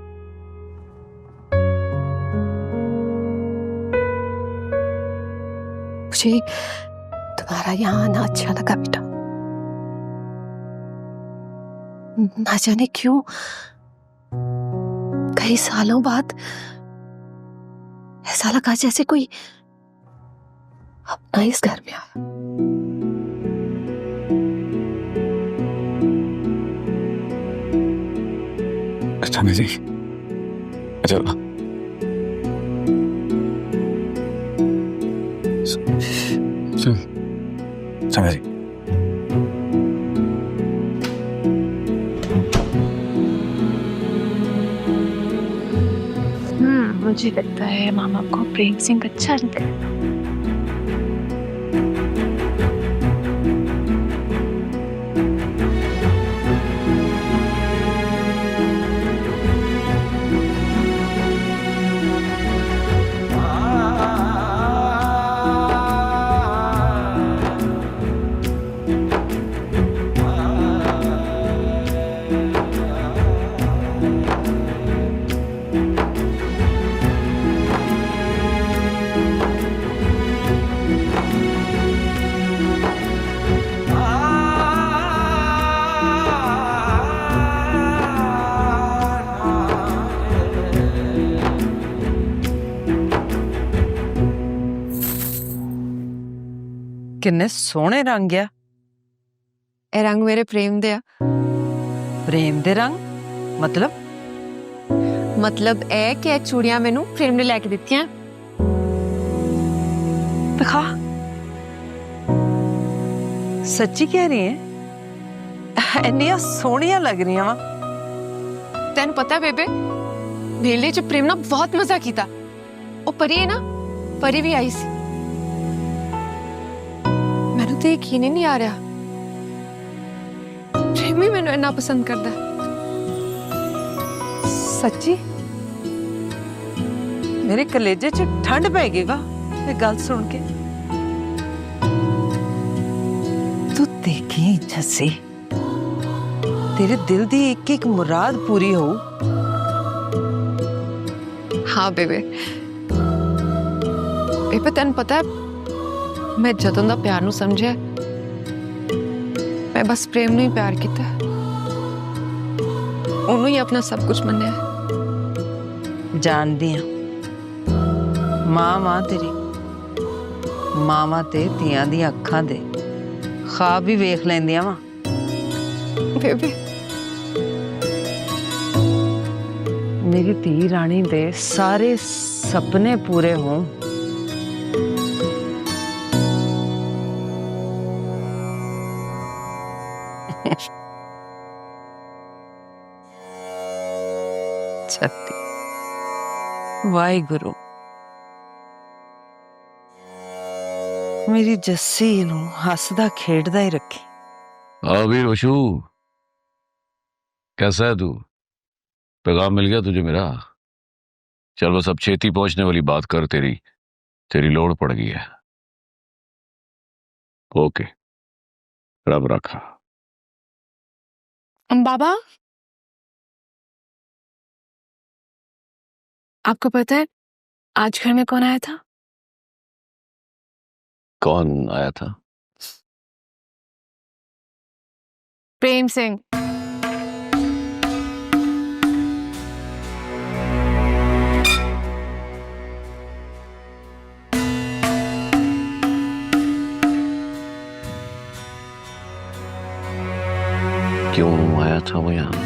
मुझे तुम्हारा यहाँ आना अच्छा लगा बेटा। ना जाने क्यों कई सालों बाद ऐसा लगा जैसे कोई अपना इस घर में आया। अच्छा जी, अच्छा चंगा जी। मुझे लगता है मामा को प्रेम सिंह अच्छा लगता है। किन्ने सोहने रंग आ। ਇਹ ਰੰਗ ਮੇਰੇ ਪ੍ਰੇਮ ਦੇ ਆ। प्रेम दे रंग मतलब ਮਤਲਬ ਇਹ ਕਿ ਇਹ ਚੂੜੀਆਂ ਮੈਨੂੰ ਪ੍ਰੇਮ ਨੇ ਲੈ ਕੇ ਦਿੱਤੀਆਂ। दिखा सच्ची कह रही है? इन्नियां सोहणियां लग रही वा। ਤੈਨੂੰ ਪਤਾ ਬੇਬੇ ਮੇਲੇ 'ਚ ਪ੍ਰੇਮ ਨਾਲ ਬਹੁਤ ਮਜ਼ਾ ਕੀਤਾ। ਉਹ ਪਰੀ ਹੈ ਨਾ, ਪਰੀ ਵੀ ਆਈ ਸੀ। ਮੈਨੂੰ ਤੇ ਯਕੀਨ ਹੀ ਨਹੀਂ ਆ ਰਿਹਾ ਪ੍ਰੇਮ ਵੀ ਮੈਨੂੰ ਇੰਨਾ ਪਸੰਦ ਕਰਦਾ। सच्ची मेरे कलेजे च ठंड पै गई वा ये गल सुन के। तू देखी जस्सी तेरे दिल दी एक एक मुराद पूरी हो। हाँ बेबे बेबे तेन पता है मैं जदों दा प्यार नू समझिया मैं बस प्रेम नू ही प्यार किया, उन्होंने ही अपना सब कुछ मन्निया। जानदी हां मां तेरी मामा ते तियां दी अखां दे ख्वाब भी वेख लैंदियां वा। बेबे मेरी धी रानी दे सारे सपने पूरे हों। सत्य वाहिगुरु मेरी जस्सी नू हसदा खेड़दा ही रखे। हाँ भी रोशू, कैसा है तू? पैगाम मिल गया तुझे मेरा? चल बस अब छेती पहुंचने वाली बात कर, तेरी लोड़ पड़ गई है। ओके रब रखा। बाबा आपको पता है आज घर में कौन आया था? कौन आया था? प्रेम सिंह। क्यों आया था वो यहाँ?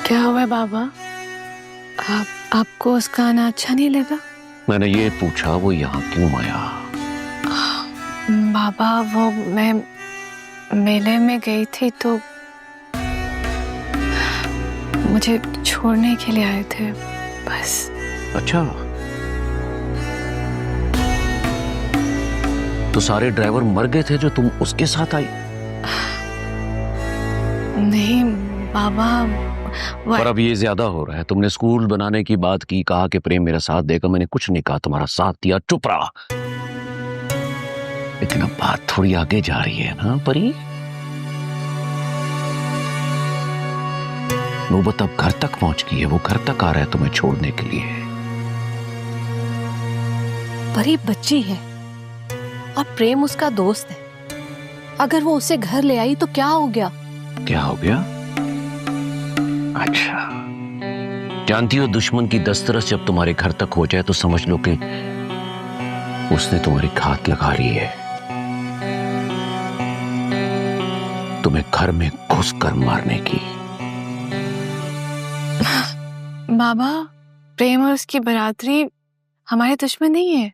क्या हुआ है बाबा? आपको उसका आना अच्छा नहीं लगा? मैंने ये पूछा वो यहाँ क्यों आया? बाबा वो मैं मेले में गई थी तो मुझे छोड़ने के लिए आए थे बस। अच्छा तो सारे ड्राइवर मर गए थे जो तुम उसके साथ आई? नहीं बाबा पर अब ये ज्यादा हो रहा है। तुमने स्कूल बनाने की बात की, कहा कि प्रेम मेरा साथ देगा, मैंने कुछ नहीं कहा, तुम्हारा साथ दिया, चुप रहा। लेकिन अब बात थोड़ी आगे जा रही है ना परी? नौबत अब घर तक पहुंच गई है, वो घर तक आ रहा है तुम्हें छोड़ने के लिए। परी बच्ची है और प्रेम उसका दोस्त है, अगर वो उसे घर ले आई तो क्या हो गया? क्या हो गया? अच्छा जानती हो दुश्मन की दस्तरस जब तुम्हारे घर तक हो जाए तो समझ लो कि उसने तुम्हारी घात लगा ली है, तुम्हें घर में घुसकर मारने की। बाबा प्रेम और उसकी बरादरी हमारे दुश्मन नहीं है।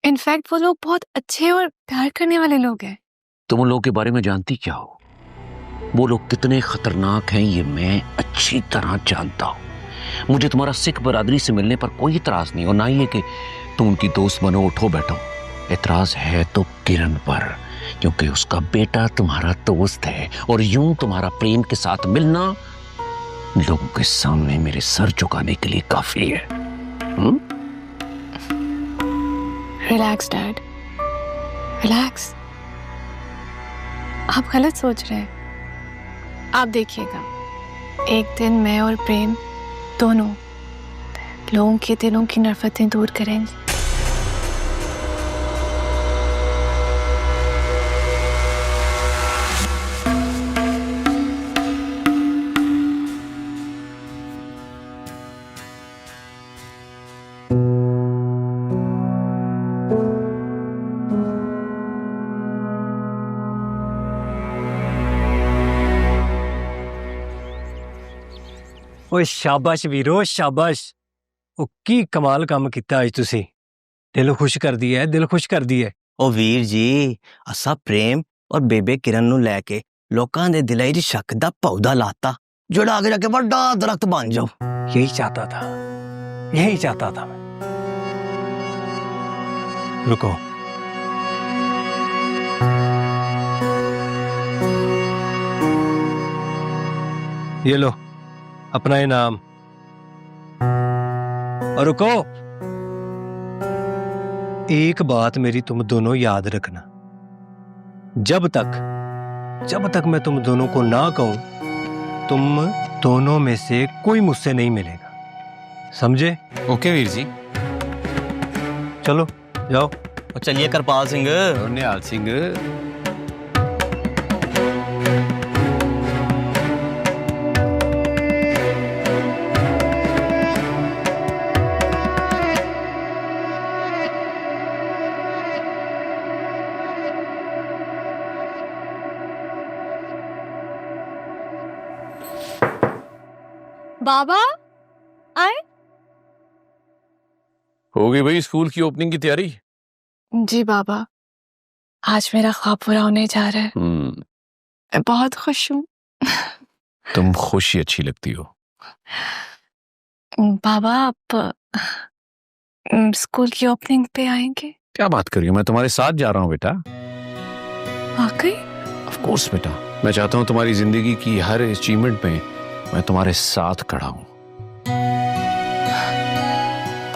इनफैक्ट वो लोग बहुत अच्छे और प्यार करने वाले लोग हैं। तुम उन लोगों के बारे में जानती क्या हो? वो लोग कितने खतरनाक हैं ये मैं अच्छी तरह जानता हूं। मुझे तुम्हारा सिख बरादरी से मिलने पर कोई इतराज नहीं, और ना ही है कि तुम उनकी दोस्त बनो, उठो बैठो। इतराज है तो किरण पर, क्योंकि उसका बेटा तुम्हारा दोस्त है, और यूं तुम्हारा प्रेम के साथ मिलना लोगों के सामने मेरे सर झुकाने के लिए काफी है। Relax dad, relax. आप गलत सोच रहे हैं। आप देखिएगा, एक दिन मैं और प्रेम दोनों लोगों के दिलों की नफरतें दूर करेंगे। ਓਏ ਸ਼ਾਬਾਸ਼ ਵੀਰੋ, ਸ਼ਾਬਾਸ਼। ਉਹ ਕੀ ਕਮਾਲ ਕੰਮ ਕੀਤਾ ਅੱਜ ਤੁਸੀਂ। ਦਿਲ ਖੁਸ਼ ਕਰਦੀ ਹੈ, ਦਿਲ ਖੁਸ਼ ਕਰਦੀ ਹੈ। ਉਹ ਵੀਰ ਜੀ, ਅਸਾਂ ਪ੍ਰੇਮ ਔਰ ਬੇਬੇ ਕਿਰਨ ਨੂੰ ਲੈ ਕੇ ਲੋਕਾਂ ਦੇ ਦਿਲਾਂ 'ਚ ਸ਼ੱਕ ਦਾ ਪੌਦਾ ਲਾਤਾ, ਜਿਹੜਾ ਅੱਗੇ ਜਾ ਕੇ ਵੱਡਾ ਦਰਖਤ ਬਣ ਜਾਓ। यही चाहता था, यही चाहता था मैं। रुको, ये लो अपना इनाम, और रुको, एक बात मेरी तुम दोनों याद रखना, जब तक मैं तुम दोनों को ना कहूं, तुम दोनों में से कोई मुझसे नहीं मिलेगा, समझे? ओके वीर जी। चलो जाओ। और चलिए करपाल सिंह, निहाल सिंह। बाबा आए? हो गई भाई स्कूल की ओपनिंग की तैयारी? जी बाबा, आज मेरा ख्वाब पूरा होने जा रहा है। मैं बहुत खुश हूँ। तुम खुशी अच्छी लगती हो। बाबा, आप स्कूल की ओपनिंग पे आएंगे? क्या बात कर रही हो, मैं तुम्हारे साथ जा रहा हूँ बेटा। वाकई? ऑफ कोर्स बेटा, मैं चाहता हूँ तुम्हारी जिंदगी की हर अचीवमेंट में मैं तुम्हारे साथ खड़ा हूँ।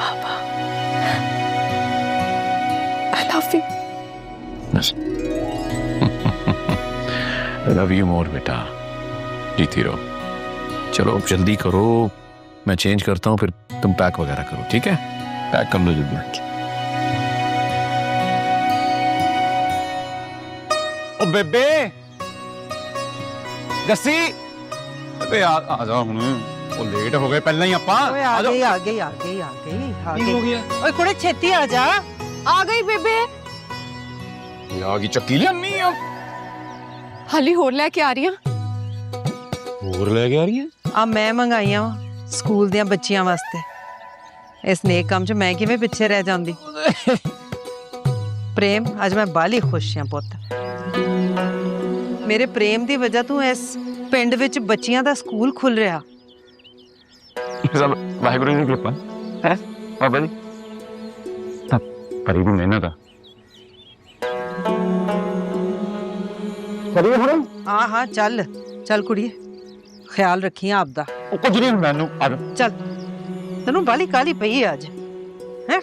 बाबा, I love you. Love you more बेटा, जीती रहो। चलो अब जल्दी करो, मैं चेंज करता हूँ, फिर तुम पैक वगैरह करो, ठीक है? पैक कर लो जल्दी। ओ बेबे जस्सी, अबे आ जाओ हुण, ओ लेट हो गए पहले ही ਆਪਾਂ। ਓਏ ਆ ਗਈ ਆ ਗਈ ਆ ਗਈ ਆ ਗਈ ਆ ਕੀ ਹੋ ਗਈ। ਗਿਆ? ਓਏ ਕੁੜੇ ਛੇਤੀ ਆ ਜਾ। आ गई बेबे। ये आ गई ਚੱਕੀ ਲਿਆਨੀ ਆ। हाली होर लेके आ रही हूं। ਹੋਰ ਲੈ ਕੇ ਆ ਰਹੀ ਹੈ? ਆ ਮੈਂ ਮੰਗਾਈਆਂ ਵਾ ਸਕੂਲ ਦੀਆਂ ਬੱਚੀਆਂ ਵਾਸਤੇ। ਇਸ ਨੇਕ ਕੰਮ 'ਚ ਮੈਂ ਕਿਵੇਂ ਪਿੱਛੇ ਰਹਿ ਜਾਂਦੀ। ਪ੍ਰੇਮ, ਅੱਜ ਮੈਂ ਬਾਲੀ ਖੁਸ਼ ਹਾਂ ਪੁੱਤ। ਮੇਰੇ ਪ੍ਰੇਮ ਦੀ ਵਜ੍ਹਾ ਤੋਂ ਇਸ ਪਿੰਡ ਵਿੱਚ ਬੱਚੀਆਂ ਦਾ ਸਕੂਲ ਖੁੱਲ ਰਿਹਾ। सब वाहिगुरु की कृपा है बाबा जी, परी भी मेहनत है। चलिए हुण। ਹਾਂ ਹਾਂ ਚੱਲ ਚੱਲ ਕੁੜੀਏ, ਖਿਆਲ ਰੱਖੀ ਆਪਦਾ। ਉਹ ਕੁਝ ਨਹੀਂ ਹੁੰਦਾ ਨੂੰ। ਆ ਚੱਲ, ਤੈਨੂੰ ਬਾਲੀ ਕਾਲੀ ਪਈ ਹੈ ਅੱਜ, ਹੈ?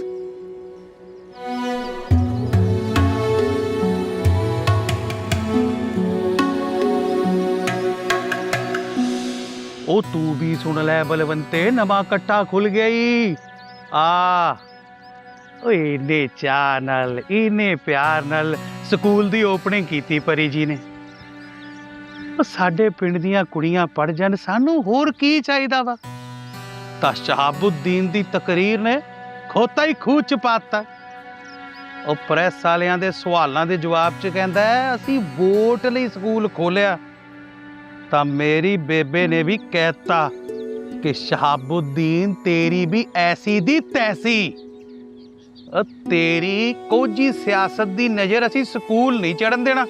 ਉਹ ਤੂੰ ਵੀ ਸੁਣ ਲੈ ਬਲਵੰਤੇ, ਨਵਾਂ ਕੱਟਾ ਖੁੱਲ ਗਿਆ ਈ। ਆ ਓਏ ਇਹਨੇ ਚਾਅ ਨਾਲ, ਇਹਨੇ ਪਿਆਰ ਨਾਲ ਸਕੂਲ ਦੀ ਓਪਨਿੰਗ ਕੀਤੀ ਪਰੀ ਜੀ ਨੇ। ਉਹ ਸਾਡੇ ਪਿੰਡ ਦੀਆਂ ਕੁੜੀਆਂ ਪੜ ਜਾਣ, ਸਾਨੂੰ ਹੋਰ ਕੀ ਚਾਹੀਦਾ ਵਾ। ਤਾਂ ਸ਼ਹਾਬੁੱਦੀਨ ਦੀ ਤਕਰੀਰ ਨੇ ਖੋਤਾ ਹੀ ਖੂਹ ਚ ਪਾਤਾ। ਉਹ ਪ੍ਰੈਸ ਵਾਲਿਆਂ ਦੇ ਸਵਾਲਾਂ ਦੇ ਜਵਾਬ ਚ ਕਹਿੰਦਾ ਹੈ ਅਸੀਂ ਵੋਟ ਲਈ ਸਕੂਲ ਖੋਲਿਆ। ਤਾਂ ਮੇਰੀ ਬੇਬੇ ਨੇ ਵੀ ਕਹਿਤਾ ਕਿ ਸ਼ਹਾਬੁੱਦੀਨ ਤੇਰੀ ਵੀ ਐਸੀ ਦੀ ਤੈਸੀ। ਤੇਰੀ ਕੋਝੀ ਸਿਆਸਤ ਦੀ ਨਜ਼ਰ ਅਸੀਂ ਸਕੂਲ ਨਹੀਂ ਚੜਨ ਦੇਣਾ।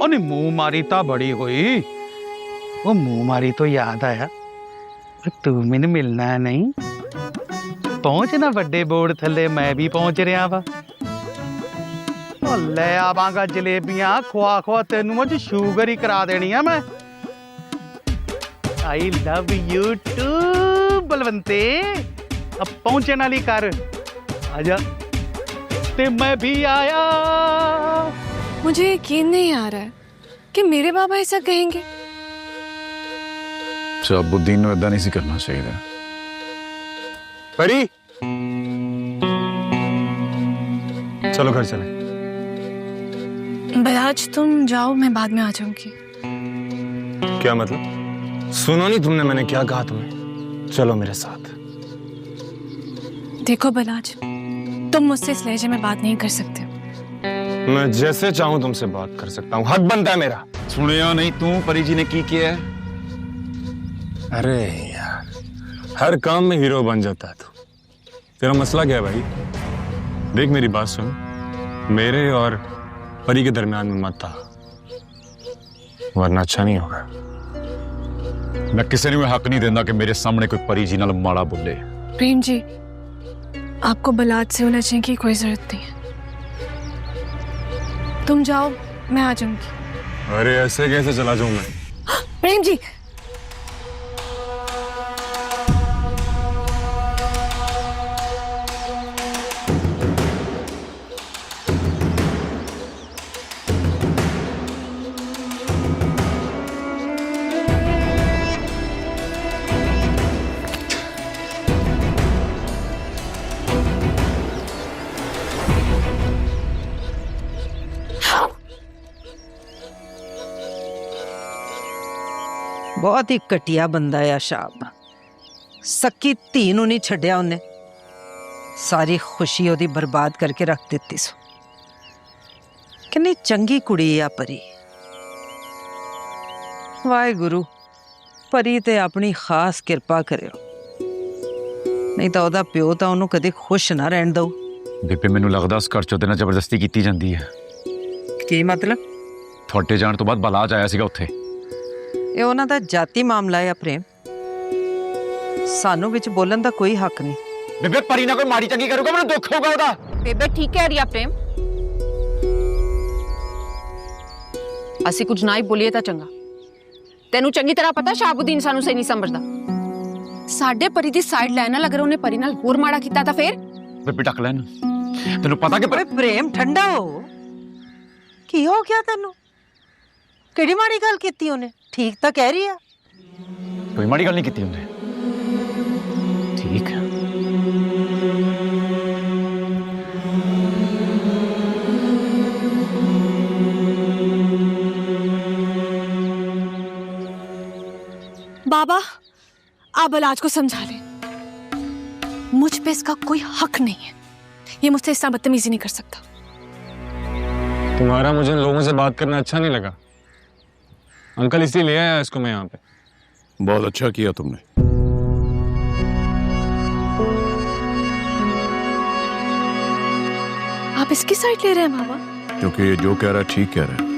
ਉਹਨੇ ਮੂੰਹ ਮਾਰੀ ਤਾਂ ਬੜੀ ਹੋਈ, वो मुंह मारी तो याद आया, तू मैनू मिलना नहीं? पहुंच ना बड़े बोर्ड थले, मैं भी पहुंच रहा वा। ले आवांगा जलेबियां खुआ खुआ, तेनू अज शुगर ही करा देनी है मैं। आई लव यू टू बलवंते, अब पहुंचे नाली कर, आजा। ते मैं भी आया। मुझे यकीन नहीं आ रहा है कि मेरे बाबा ऐसा कहेंगे। शहाबुद्दीन ने इदा नहीं सी करना चाहिए। परी चलो घर चले। बलाज तुम जाओ, मैं बाद में आ जाऊंगी। क्या मतलब? सुनो नहीं तुमने मैंने क्या कहा तुम्हें? चलो मेरे साथ। देखो बलाज, तुम मुझसे इस लहजे में बात नहीं कर सकते। मैं जैसे चाहूं तुमसे बात कर सकता हूं, हक बनता है मेरा। सुनिया नहीं तू परी जी ने की किया है? अरे यार, हर काम में हीरो बन जाता है तू। तेरा मसला क्या है भाई? देख मेरी बात सुन, मेरे और परी के दरमियान में मत आ, वरना अच्छा नहीं होगा। मैं किसी ने हक नहीं देता कि मेरे सामने कोई परी जी नाल माड़ा बोले। प्रेम जी, आपको बलाज से उलझने की कोई जरूरत नहीं है। तुम जाओ, मैं आ जाऊंगी। अरे ऐसे कैसे चला जाऊं मैं? प्रेम जी, बहुत ही घटिया बंदा है शाब। सक्की धी नूं नहीं छड्डिया उन्हें, सारी खुशी ओदी बर्बाद करके रख दिती सो। कितनी चंगी कुड़ी आ परी। वाहिगुरु परी ते अपनी खास किरपा करियो, नहीं तो ओदा प्यो तो उन्होंने कदे खुश ना रहन दो। बेबे मैनू लगदा उस घर चों तेरे नाल जबरदस्ती की जाती है। की मतलब? थोड़े जाण तो बाद बलाज आया सीगा उत्थे। ਇਹ ਉਹਨਾਂ ਦਾ ਜਾਤੀ ਮਾਮਲਾ ਹੈ ਪ੍ਰੇਮ, ਸਾਨੂੰ ਵਿੱਚ ਬੋਲਣ ਦਾ ਕੋਈ ਹੱਕ ਨਹੀਂ। ਬੇਬੇ ਪਰੀ ਨਾ ਕੋਈ ਮਾੜੀ ਚੰਗੀ ਕਰੂਗਾ ਮੈਨੂੰ ਦੁੱਖ ਹੋਊਗਾ ਉਹਦਾ। ਬੇਬੇ ਠੀਕ ਕਹਿ ਰਹੀ ਆ ਪ੍ਰੇਮ, ਅਸੀਂ ਕੁਝ ਨਾ ਹੀ ਬੋਲੀਏ ਤਾਂ ਚੰਗਾ। ਤੈਨੂੰ ਚੰਗੀ ਤਰ੍ਹਾਂ ਪਤਾ ਸ਼ਹਾਬੁੱਦੀਨ ਸਾਨੂੰ ਸਹੀ ਨਹੀਂ ਸਮਝਦਾ। ਸਾਡੇ ਪਰੀ ਦੀ ਸਾਈਡ ਲੈਣ ਨਾਲ ਅਗਰ ਉਹਨੇ ਪਰੀ ਨਾਲ ਹੋਰ ਮਾੜਾ ਕੀਤਾ ਤਾਂ ਫੇਰ? ਬੇਬੇ ਟੱਕ ਲੈਣ, ਤੈਨੂੰ ਪਤਾ ਕਿ ਓਏ ਪ੍ਰੇਮ ਠੰਡਾ ਹੋ, ਕੀ ਹੋ ਗਿਆ ਤੈਨੂੰ? ਕਿਹੜੀ ਮਾੜੀ ਗੱਲ ਕੀਤੀ ਉਹਨੇ? ठीक तो कह रही है, कोई माड़ी गल नहीं की उन्हें। ठीक है बाबा, आप बलाज को समझा लें, मुझ पे इसका कोई हक नहीं है। ये मुझसे इस तरह बदतमीजी नहीं कर सकता। तुम्हारा मुझे लोगों से बात करना अच्छा नहीं लगा अंकल, इसलिए ले आया इसको मैं यहाँ पे। बहुत अच्छा किया तुमने। आप इसकी साइड ले रहे हैं मामा? क्योंकि ये जो कह रहा है ठीक कह रहा है।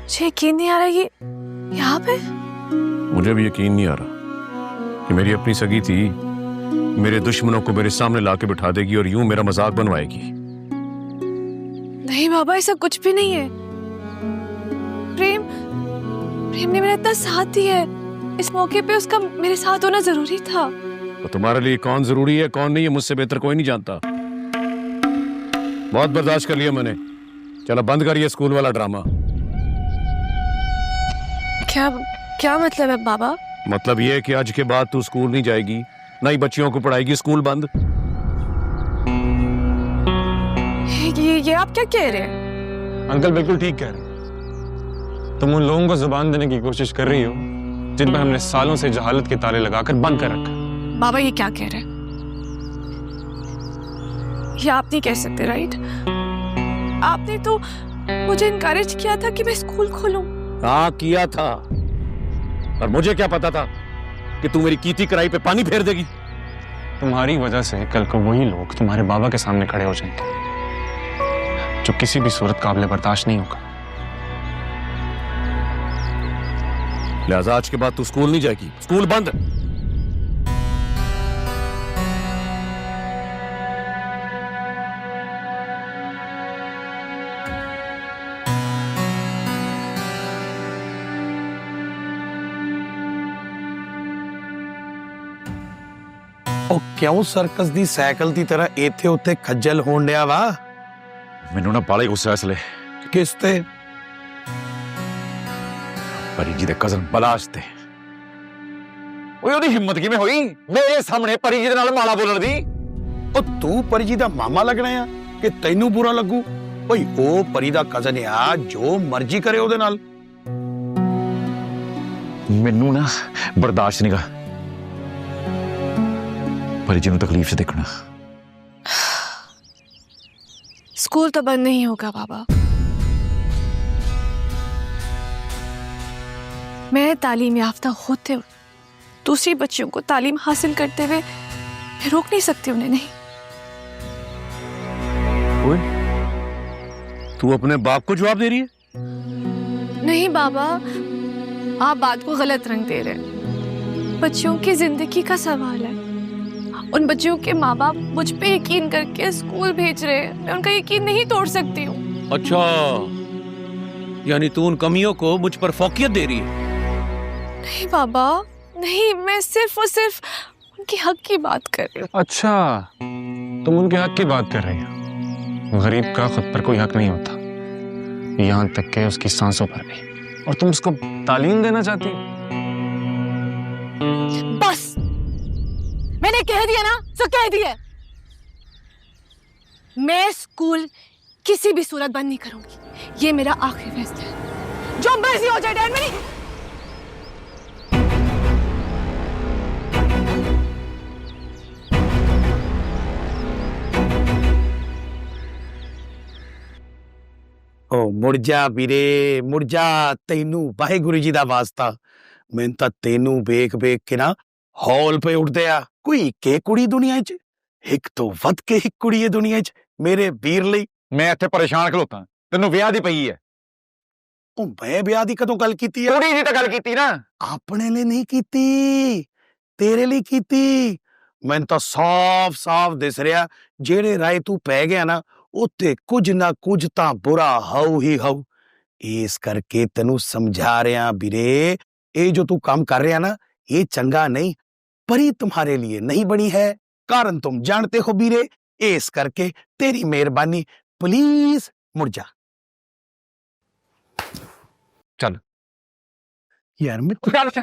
मुझे यकीन नहीं आ रहा ये यहाँ पे। मुझे भी यकीन नहीं आ रहा कि मेरी अपनी सगी थी मेरे दुश्मनों को मेरे सामने लाके बिठा देगी और यूं मेरा मजाक बनवाएगी। नहीं बाबा, ऐसा कुछ भी नहीं है। प्रेम ने मेरा इतना साथ दिया है, इस मौके पे उसका मेरे साथ होना जरूरी था। तो तुम्हारे लिए कौन जरूरी है कौन नहीं है मुझसे बेहतर कोई नहीं जानता। बहुत बर्दाश्त कर लिया मैंने, चलो बंद करिए स्कूल वाला ड्रामा। क्या मतलब है बाबा? मतलब ये है कि आज के बाद तू स्कूल नहीं जाएगी, नई बच्चियों को पढ़ाएगी, स्कूल बंद। ये आप क्या कह रहे हैं? अंकल बिल्कुल ठीक कह रहे हैं। तुम उन लोगों को जुबान देने की कोशिश कर रही हो जिन पर हमने सालों से जहालत के ताले लगाकर बंद कर रखा। बाबा ये क्या कह रहे हैं? ये आप नहीं कह सकते, राइट? आपने तो मुझे इनकरेज किया था कि मैं स्कूल खोलूं। हाँ किया था, और मुझे क्या पता था कि तू मेरी कीती कराई पे पानी फेर देगी। तुम्हारी वजह से कल को वही लोग तुम्हारे बाबा के सामने खड़े हो जाएंगे जो किसी भी सूरत काबिल बर्दाश्त नहीं होगा। लिहाजा आज के बाद तू स्कूल नहीं जाएगी, स्कूल बंद। ਉਹ ਕਿਉਂ ਸਰਕਸ ਦੀ ਸਾਈਕਲ ਦੀ ਤਰ੍ਹਾਂ ਇੱਥੇ ਉੱਥੇ ਖੱਜਲ ਹੋਣ ਡਿਆ ਵਾ? ਮੈਨੂੰ ਨਾ ਬਾਲੇ ਗੁੱਸਾ ਇਸ ਲਈ। ਕਿਸ ਤੇ? ਪਰੀ ਜੀ ਦੇ ਕਜ਼ਨ ਬਲਾਸ਼ ਤੇ। ਓਏ ਉਹਦੀ ਹਿੰਮਤ ਕਿਵੇਂ ਹੋਈ ਮੇਰੇ ਸਾਹਮਣੇ ਪਰੀ ਜੀ ਦੇ ਨਾਲ ਮਾੜਾ ਬੋਲਣ ਦੀ? ਉਹ ਤੂੰ ਪਰੀ ਜੀ ਦਾ ਮਾਮਾ ਲੱਗਣਾ ਆ ਕਿ ਤੈਨੂੰ ਬੁਰਾ ਲੱਗੂ? ਓਏ ਉਹ ਪਰੀ ਦਾ ਕਜ਼ਨ ਆ, ਜੋ ਮਰਜ਼ੀ ਕਰੇ ਉਹਦੇ ਨਾਲ। ਮੈਨੂੰ ਨਾ ਬਰਦਾਸ਼ਤ ਨਹੀਂਗਾ परी जी को तकलीफ से देखना। स्कूल तो बंद नहीं होगा बाबा। मैं तालीम याफ्ता होते हुए दूसरे बच्चों को तालीम हासिल करते हुए मैं रोक नहीं सकती उन्हें। नहीं। ओए, तू अपने बाप को जवाब दे रही है? नहीं बाबा, आप बात को गलत रंग दे रहे हैं। बच्चों की जिंदगी का सवाल है। उन बच्चों के माँ बाप मुझ पे यकीन करके स्कूल भेज रहे हैं, मैं उनका यकीन नहीं तोड़ सकती हूँ। अच्छा, यानी तू उन कमियों को मुझ पर फौकियत दे रही है? नहीं बाबा, नहीं, मैं सिर्फ और सिर्फ उनके हक की बात कर रही हूँ। अच्छा, तुम उनके हक की बात कर रही हो। गरीब का खुद पर कोई हक नहीं होता, यहाँ तक के उसकी सांसों पर भी, और तुम उसको तालीम देना चाहती हो। बस, मैंने कह दिया ना, तो कह दिया। मैं स्कूल किसी भी सूरत बंद नहीं करूंगी, ये मेरा आखिरी फैसला है। जो मर्जी हो जाए डैड, मेरी ओ मुड़ जा वीरे, मुड़ जा। तेनू वाहिगुरु जी दा वास्ता, मैं तां तेनू वेख वेख के ना हौल पे उठदे आ। कोई के कुड़ी दुनिया च, एक तो वध के एक कुड़ी है दुनिया च मेरे वीर लई। मैं इत्थे परेशान खलोता, तेनू विआह दी पई है। ओ मैं विआह दी कदों गल कीती है? कुड़ी दी तां गल कीती ना। अपने लिए नहीं कीती, तेरे लिए कीती। मैनूं तां साफ साफ दिस रिहा जेड़े राय तू पै गया ना, उत्ते कुछ ना कुछ तां बुरा हाउ ही हाउ। इस करके तेनू समझा रहा वीरे, ये जो तू काम कर रहा ना, ये चंगा नहीं। परी तुम्हारे लिए नहीं बनी है, कारण तुम जानते हो वीरे। इस करके तेरी मेहरबानी, प्लीज मुड़ जा। चल यार मैं चल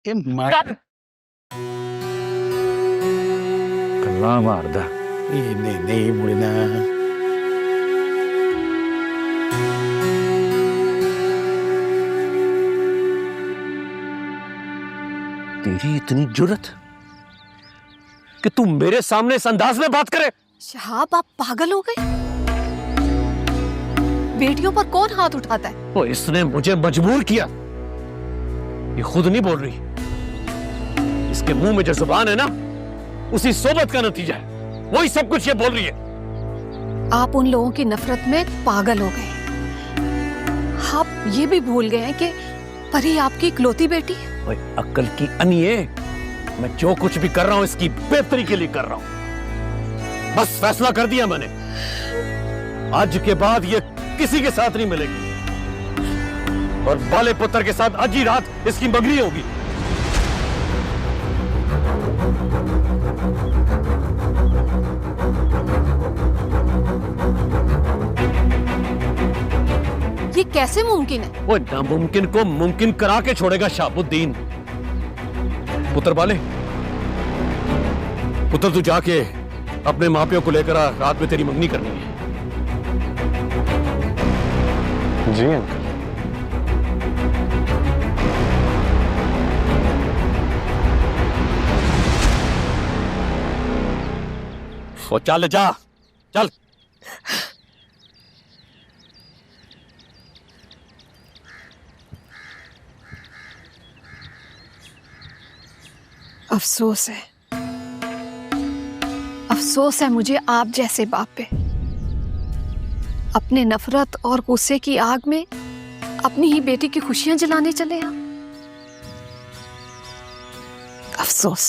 ये मार गल्लां मारदा। ये नहीं मुड़ना। तेरी इतनी जुर्रत कि तू मेरे सामने इस अंदाज में बात करे? शहाब, आप पागल हो गए? बेटियों पर कौन हाथ उठाता है? वो इसने मुझे मजबूर किया। ये खुद नहीं बोल रही, इसके मुंह में जो जुबान है ना, उसी सोबत का नतीजा है। वही सब कुछ ये बोल रही है। आप उन लोगों की नफरत में पागल हो गए। आप ये भी भूल गए हैं कि परी आपकी इकलौती बेटी है। ओए अक्ल की अनिए, मैं जो कुछ भी कर रहा हूं इसकी बेहतरी के लिए कर रहा हूं। बस फैसला कर दिया मैंने, आज के बाद ये किसी के साथ नहीं मिलेगी, और बाले पुत्र के साथ आज ही रात इसकी मंगनी होगी। ये कैसे मुमकिन है? वो नामुमकिन को मुमकिन करा के छोड़ेगा शहाबुद्दीन। पुत्र बाले, पुत्र तू जाके अपने मापियों को लेकर आ, रात में तेरी मंगनी करनी है। जी अंकल। वो चल जा, चल। अफसोस है, अफसोस है मुझे आप जैसे बाप पे। अपने नफरत और गुस्से की आग में अपनी ही बेटी की खुशियां जलाने चले आप। अफसोस।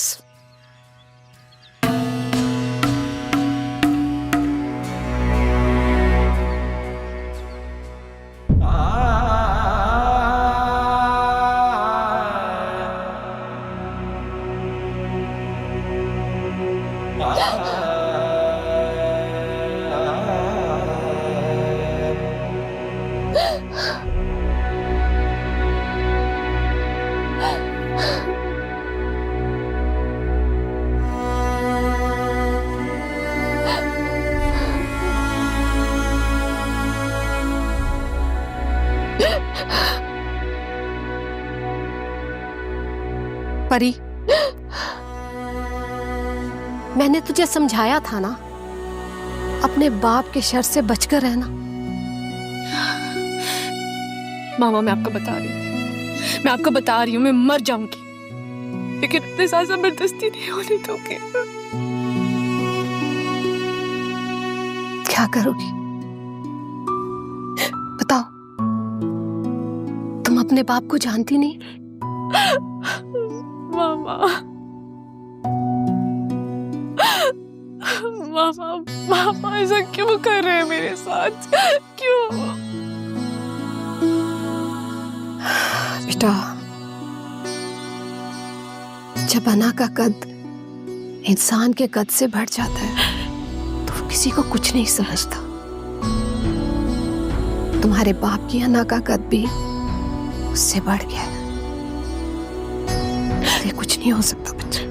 परी, मैंने तुझे समझाया था ना, अपने बाप के शर से बचकर रहना। मामा मैं आपको बता रही हूँ, मैं मर जाऊंगी, लेकिन अपने साथ जबरदस्ती नहीं होने दूंगी। क्या करोगी बताओ? तुम अपने बाप को जानती नहीं। मामा ऐसा क्यों कर रहे हैं मेरे साथ? क्यों? बेटा, जब अना का कद इंसान के कद से बढ़ जाता है तो वो किसी को कुछ नहीं समझता। तुम्हारे बाप की अना का कद भी उससे बढ़ गया है, इसलिए कुछ नहीं हो सकता बच्चा।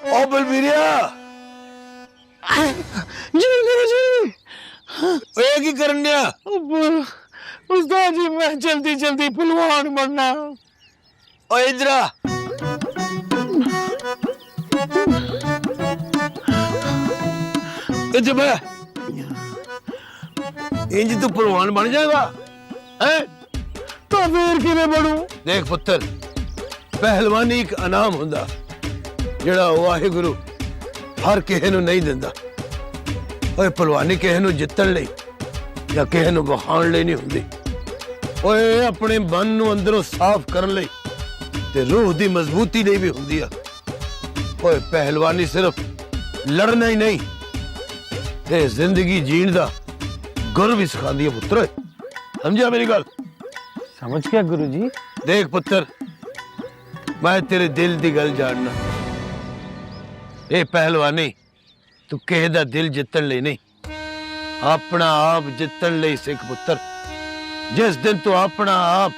ओ बलबीरिया जी गुरुजी, ओए की करन दिया? उस्ताद जी मैं जल्दी जल्दी पहलवान बनना। ओए इधर आ। जब इंज तू पहलवान बन जाएगा है तो फिर किवें बनू? देख पुत्र, पहलवानी एक इनाम हुंदा ਜਿਹੜਾ ਵਾਹਿਗੁਰੂ ਹਰ ਕਿਸੇ ਨੂੰ ਨਹੀਂ ਦਿੰਦਾ। ਓਏ ਪਹਿਲਵਾਨੀ ਕਿਸੇ ਨੂੰ ਜਿੱਤਣ ਲਈ ਜਾਂ ਕਿਸੇ ਨੂੰ ਵਖਾਉਣ ਲਈ ਨਹੀਂ ਹੁੰਦੀ। ਓਏ ਆਪਣੇ ਮਨ ਨੂੰ ਅੰਦਰੋਂ ਸਾਫ਼ ਕਰਨ ਲਈ ਤੇ ਰੂਹ ਦੀ ਮਜ਼ਬੂਤੀ ਲਈ ਵੀ ਹੁੰਦੀ ਆ। ਓਏ ਪਹਿਲਵਾਨੀ ਸਿਰਫ ਲੜਨਾ ਹੀ ਨਹੀਂ ਤੇ ਜ਼ਿੰਦਗੀ ਜੀਣ ਦਾ ਗੁਰ ਵੀ ਸਿਖਾਉਂਦੀ ਹੈ ਪੁੱਤਰ। ਸਮਝਿਆ ਮੇਰੀ ਗੱਲ? ਸਮਝ ਗਿਆ ਗੁਰੂ ਜੀ। ਦੇਖ ਪੁੱਤਰ, ਮੈਂ ਤੇਰੇ ਦਿਲ ਦੀ ਗੱਲ ਜਾਣਨਾ। ਇਹ ਪਹਿਲਵਾਨੀ ਤੂੰ ਕਿਸੇ ਦਾ ਦਿਲ ਜਿੱਤਣ ਲਈ ਨਹੀਂ, ਆਪਣਾ ਆਪ ਜਿੱਤਣ ਲਈ ਸਿੱਖ ਪੁੱਤਰ। ਜਿਸ ਦਿਨ ਤੂੰ ਆਪਣਾ ਆਪ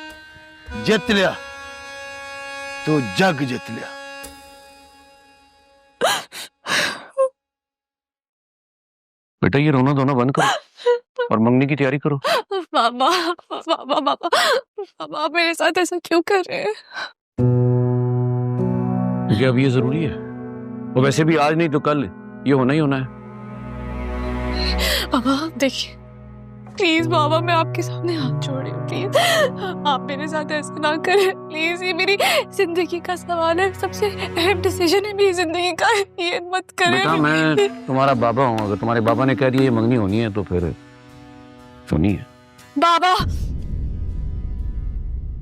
ਜਿੱਤ ਲਿਆ ਤੂੰ ਜੱਗ ਜਿੱਤ ਲਿਆ। बेटा ये रोना धोना बंद करो और मंगनी की तैयारी करो। मामा मामा मामा मामा आप मेरे साथ ऐसा क्यों कर रहे हैं? क्योंकि अब ये जरूरी है, और वैसे भी आज नहीं तो कल ये होना ही होना है। मामा देखिए, प्लीज मामा मैं आपके सामने हाथ जोड़ रही हूँ, प्लीज आप मेरे साथ ऐसा ना करें प्लीज। ये मेरी जिंदगी का सवाल है, सबसे अहम डिसीजन है मेरी जिंदगी का, ये मत करें। बेटा मैं तुम्हारा बाबा हूँ, अगर तुम्हारे बाबा ने कह दिया ये मंगनी होनी है तो फिर सुनिए। बाबा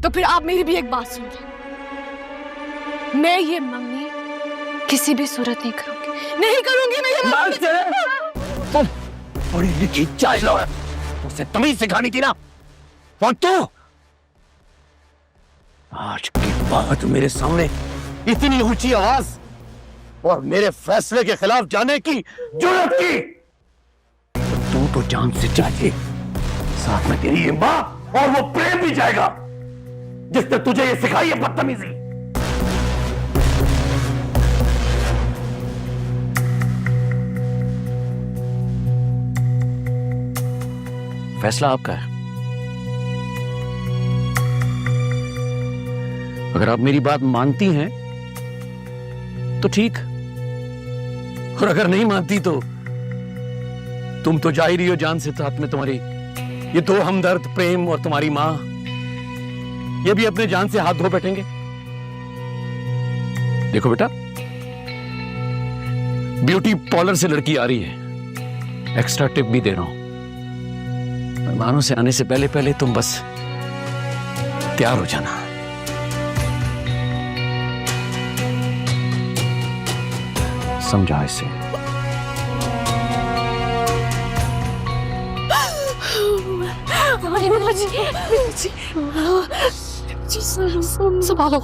तो फिर आप मेरी भी एक बात सुनिए, मैं ये मंगनी किसी भी सूरत नहीं करूंगी मैं ये मंगनी। बड़ी लिखी चाइलो है, उसे तमीज सिखानी थी ना। कौन तू? आज के बाद मेरे सामने इतनी ऊंची आवाज और मेरे फैसले के खिलाफ जाने की जुर्रत की तो तू तो जान से चाहिए, साथ में तेरी ये मां और वो प्रेम भी जाएगा जिसने तुझे ये सिखाई है बदतमीजी। फैसला आपका है। अगर आप मेरी बात मानती हैं तो ठीक, और अगर नहीं मानती तो तुम तो जा ही रही हो जान से साथ में। तुम्हारी ये दो हमदर्द प्रेम और तुम्हारी मां, ये भी अपने जान से हाथ धो बैठेंगे। देखो बेटा, ब्यूटी पार्लर से लड़की आ रही है, एक्स्ट्रा टिप भी दे रहा हूं। मेहमानों से आने से पहले पहले तुम बस तैयार हो जाना। समझा इसे? संभालो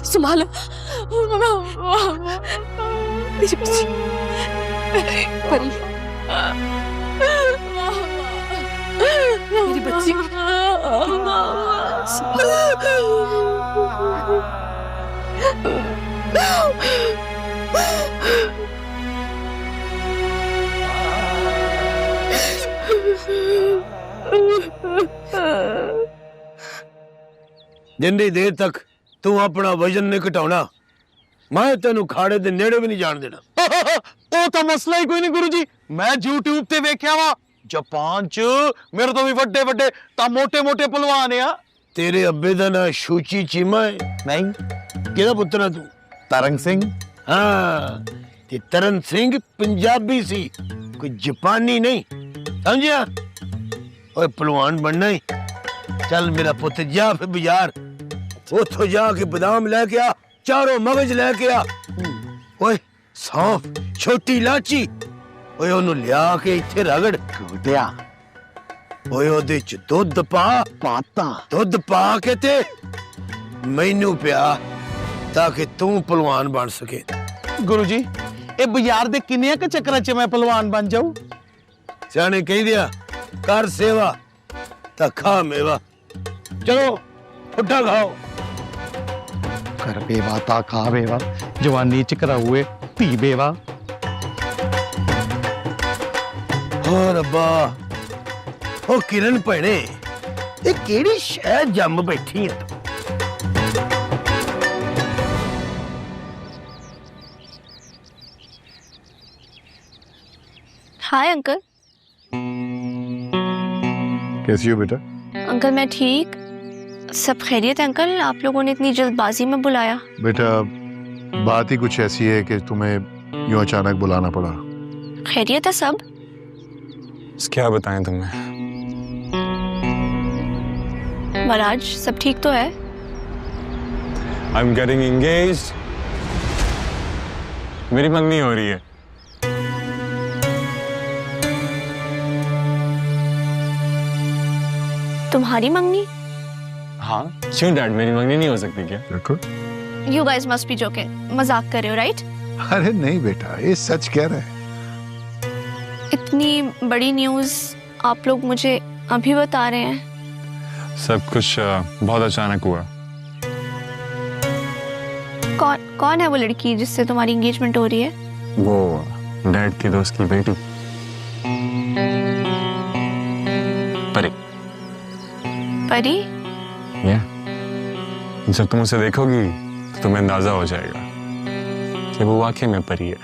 संभालो मेरी बच्ची, परी मेरी बच्ची, जिन्नी देर तक तू अपना वजन नहीं घटाना, मैं तेनू खाड़े दे नेड़े भी नहीं जान देना। ਉਹ ਤਾਂ ਮਸਲਾ ਹੀ ਕੋਈ ਨਹੀਂ ਗੁਰੂ ਜੀ। ਮੈਂ YouTube ਤੇ ਵੇਖਿਆ ਵਾ ਜਾਪਾਨ ਚ ਮੇਰੇ ਤੋਂ ਵੀ ਵੱਡੇ ਵੱਡੇ ਤਾਂ ਮੋٹے ਮੋٹے ਪਹਿਲਵਾਨ ਆ। तेरे अब्बे दा ना शूची चीमा है? नहीं। केदा पुत्र है तू? तरन सिंह। हाँ, ते तरन सिंह पंजाबी सी, कोई जापानी नहीं, समझिया? ओए पहलवान बनना ही, चल मेरा पुत्र जा फिर बाजार, उतो जाके बादाम लेके आ, चारों मगज लेके आ, ओए सौंफ, छोटी इलाची, ओए ओनू लिया के इत्थे रगड़ घोटिया, ओए ओदे च दुध पा, पाता दुध पा के ते मैनू पिया ताकि तू पहलवान बन सके। गुरु जी, ये बाजार दे किन्ने के चक्कर च मैं पहलवान बन जाऊं? सियाने कही दिया, कर सेवा ता खा मेवा। चलो उठा खाओ। कर बेवा ता खा बेवा, जवानी च करा हुए धी बेवा। हो रब्बा, ओ किरण भैने, ये केड़ी शह जम बैठी है? Hi uncle. कैसी हो बेटा? अंकल मैं ठीक। सब खैरियत है अंकल? आप लोगों ने इतनी जल्दबाजी में बुलाया? बेटा बात ही कुछ ऐसी है कि तुम्हें यूं अचानक बुलाना पड़ा। खैरियत है सब? क्या बताएं तुम्हें? महाराज सब ठीक तो है? I'm getting engaged. मेरी मंगनी हो रही है। तुम्हारी मंगनी? हाँ, क्यों डैड, मेरी मंगनी नहीं हो सकती क्या? देखो, You guys must be joking. मजाक कर रहे हो राइट? अरे नहीं बेटा, ये सच कह रहे हैं। इतनी बड़ी न्यूज़ आप लोग मुझे अभी बता रहे हैं? सब कुछ बहुत अचानक हुआ। कौन है वो लड़की जिससे तुम्हारी एंगेजमेंट हो रही है? वो डैड के दोस्त की बेटी, परी। परी? जब तुम उसे देखोगी तो तुम्हें अंदाजा हो जाएगा कि वो वाकई में परी है।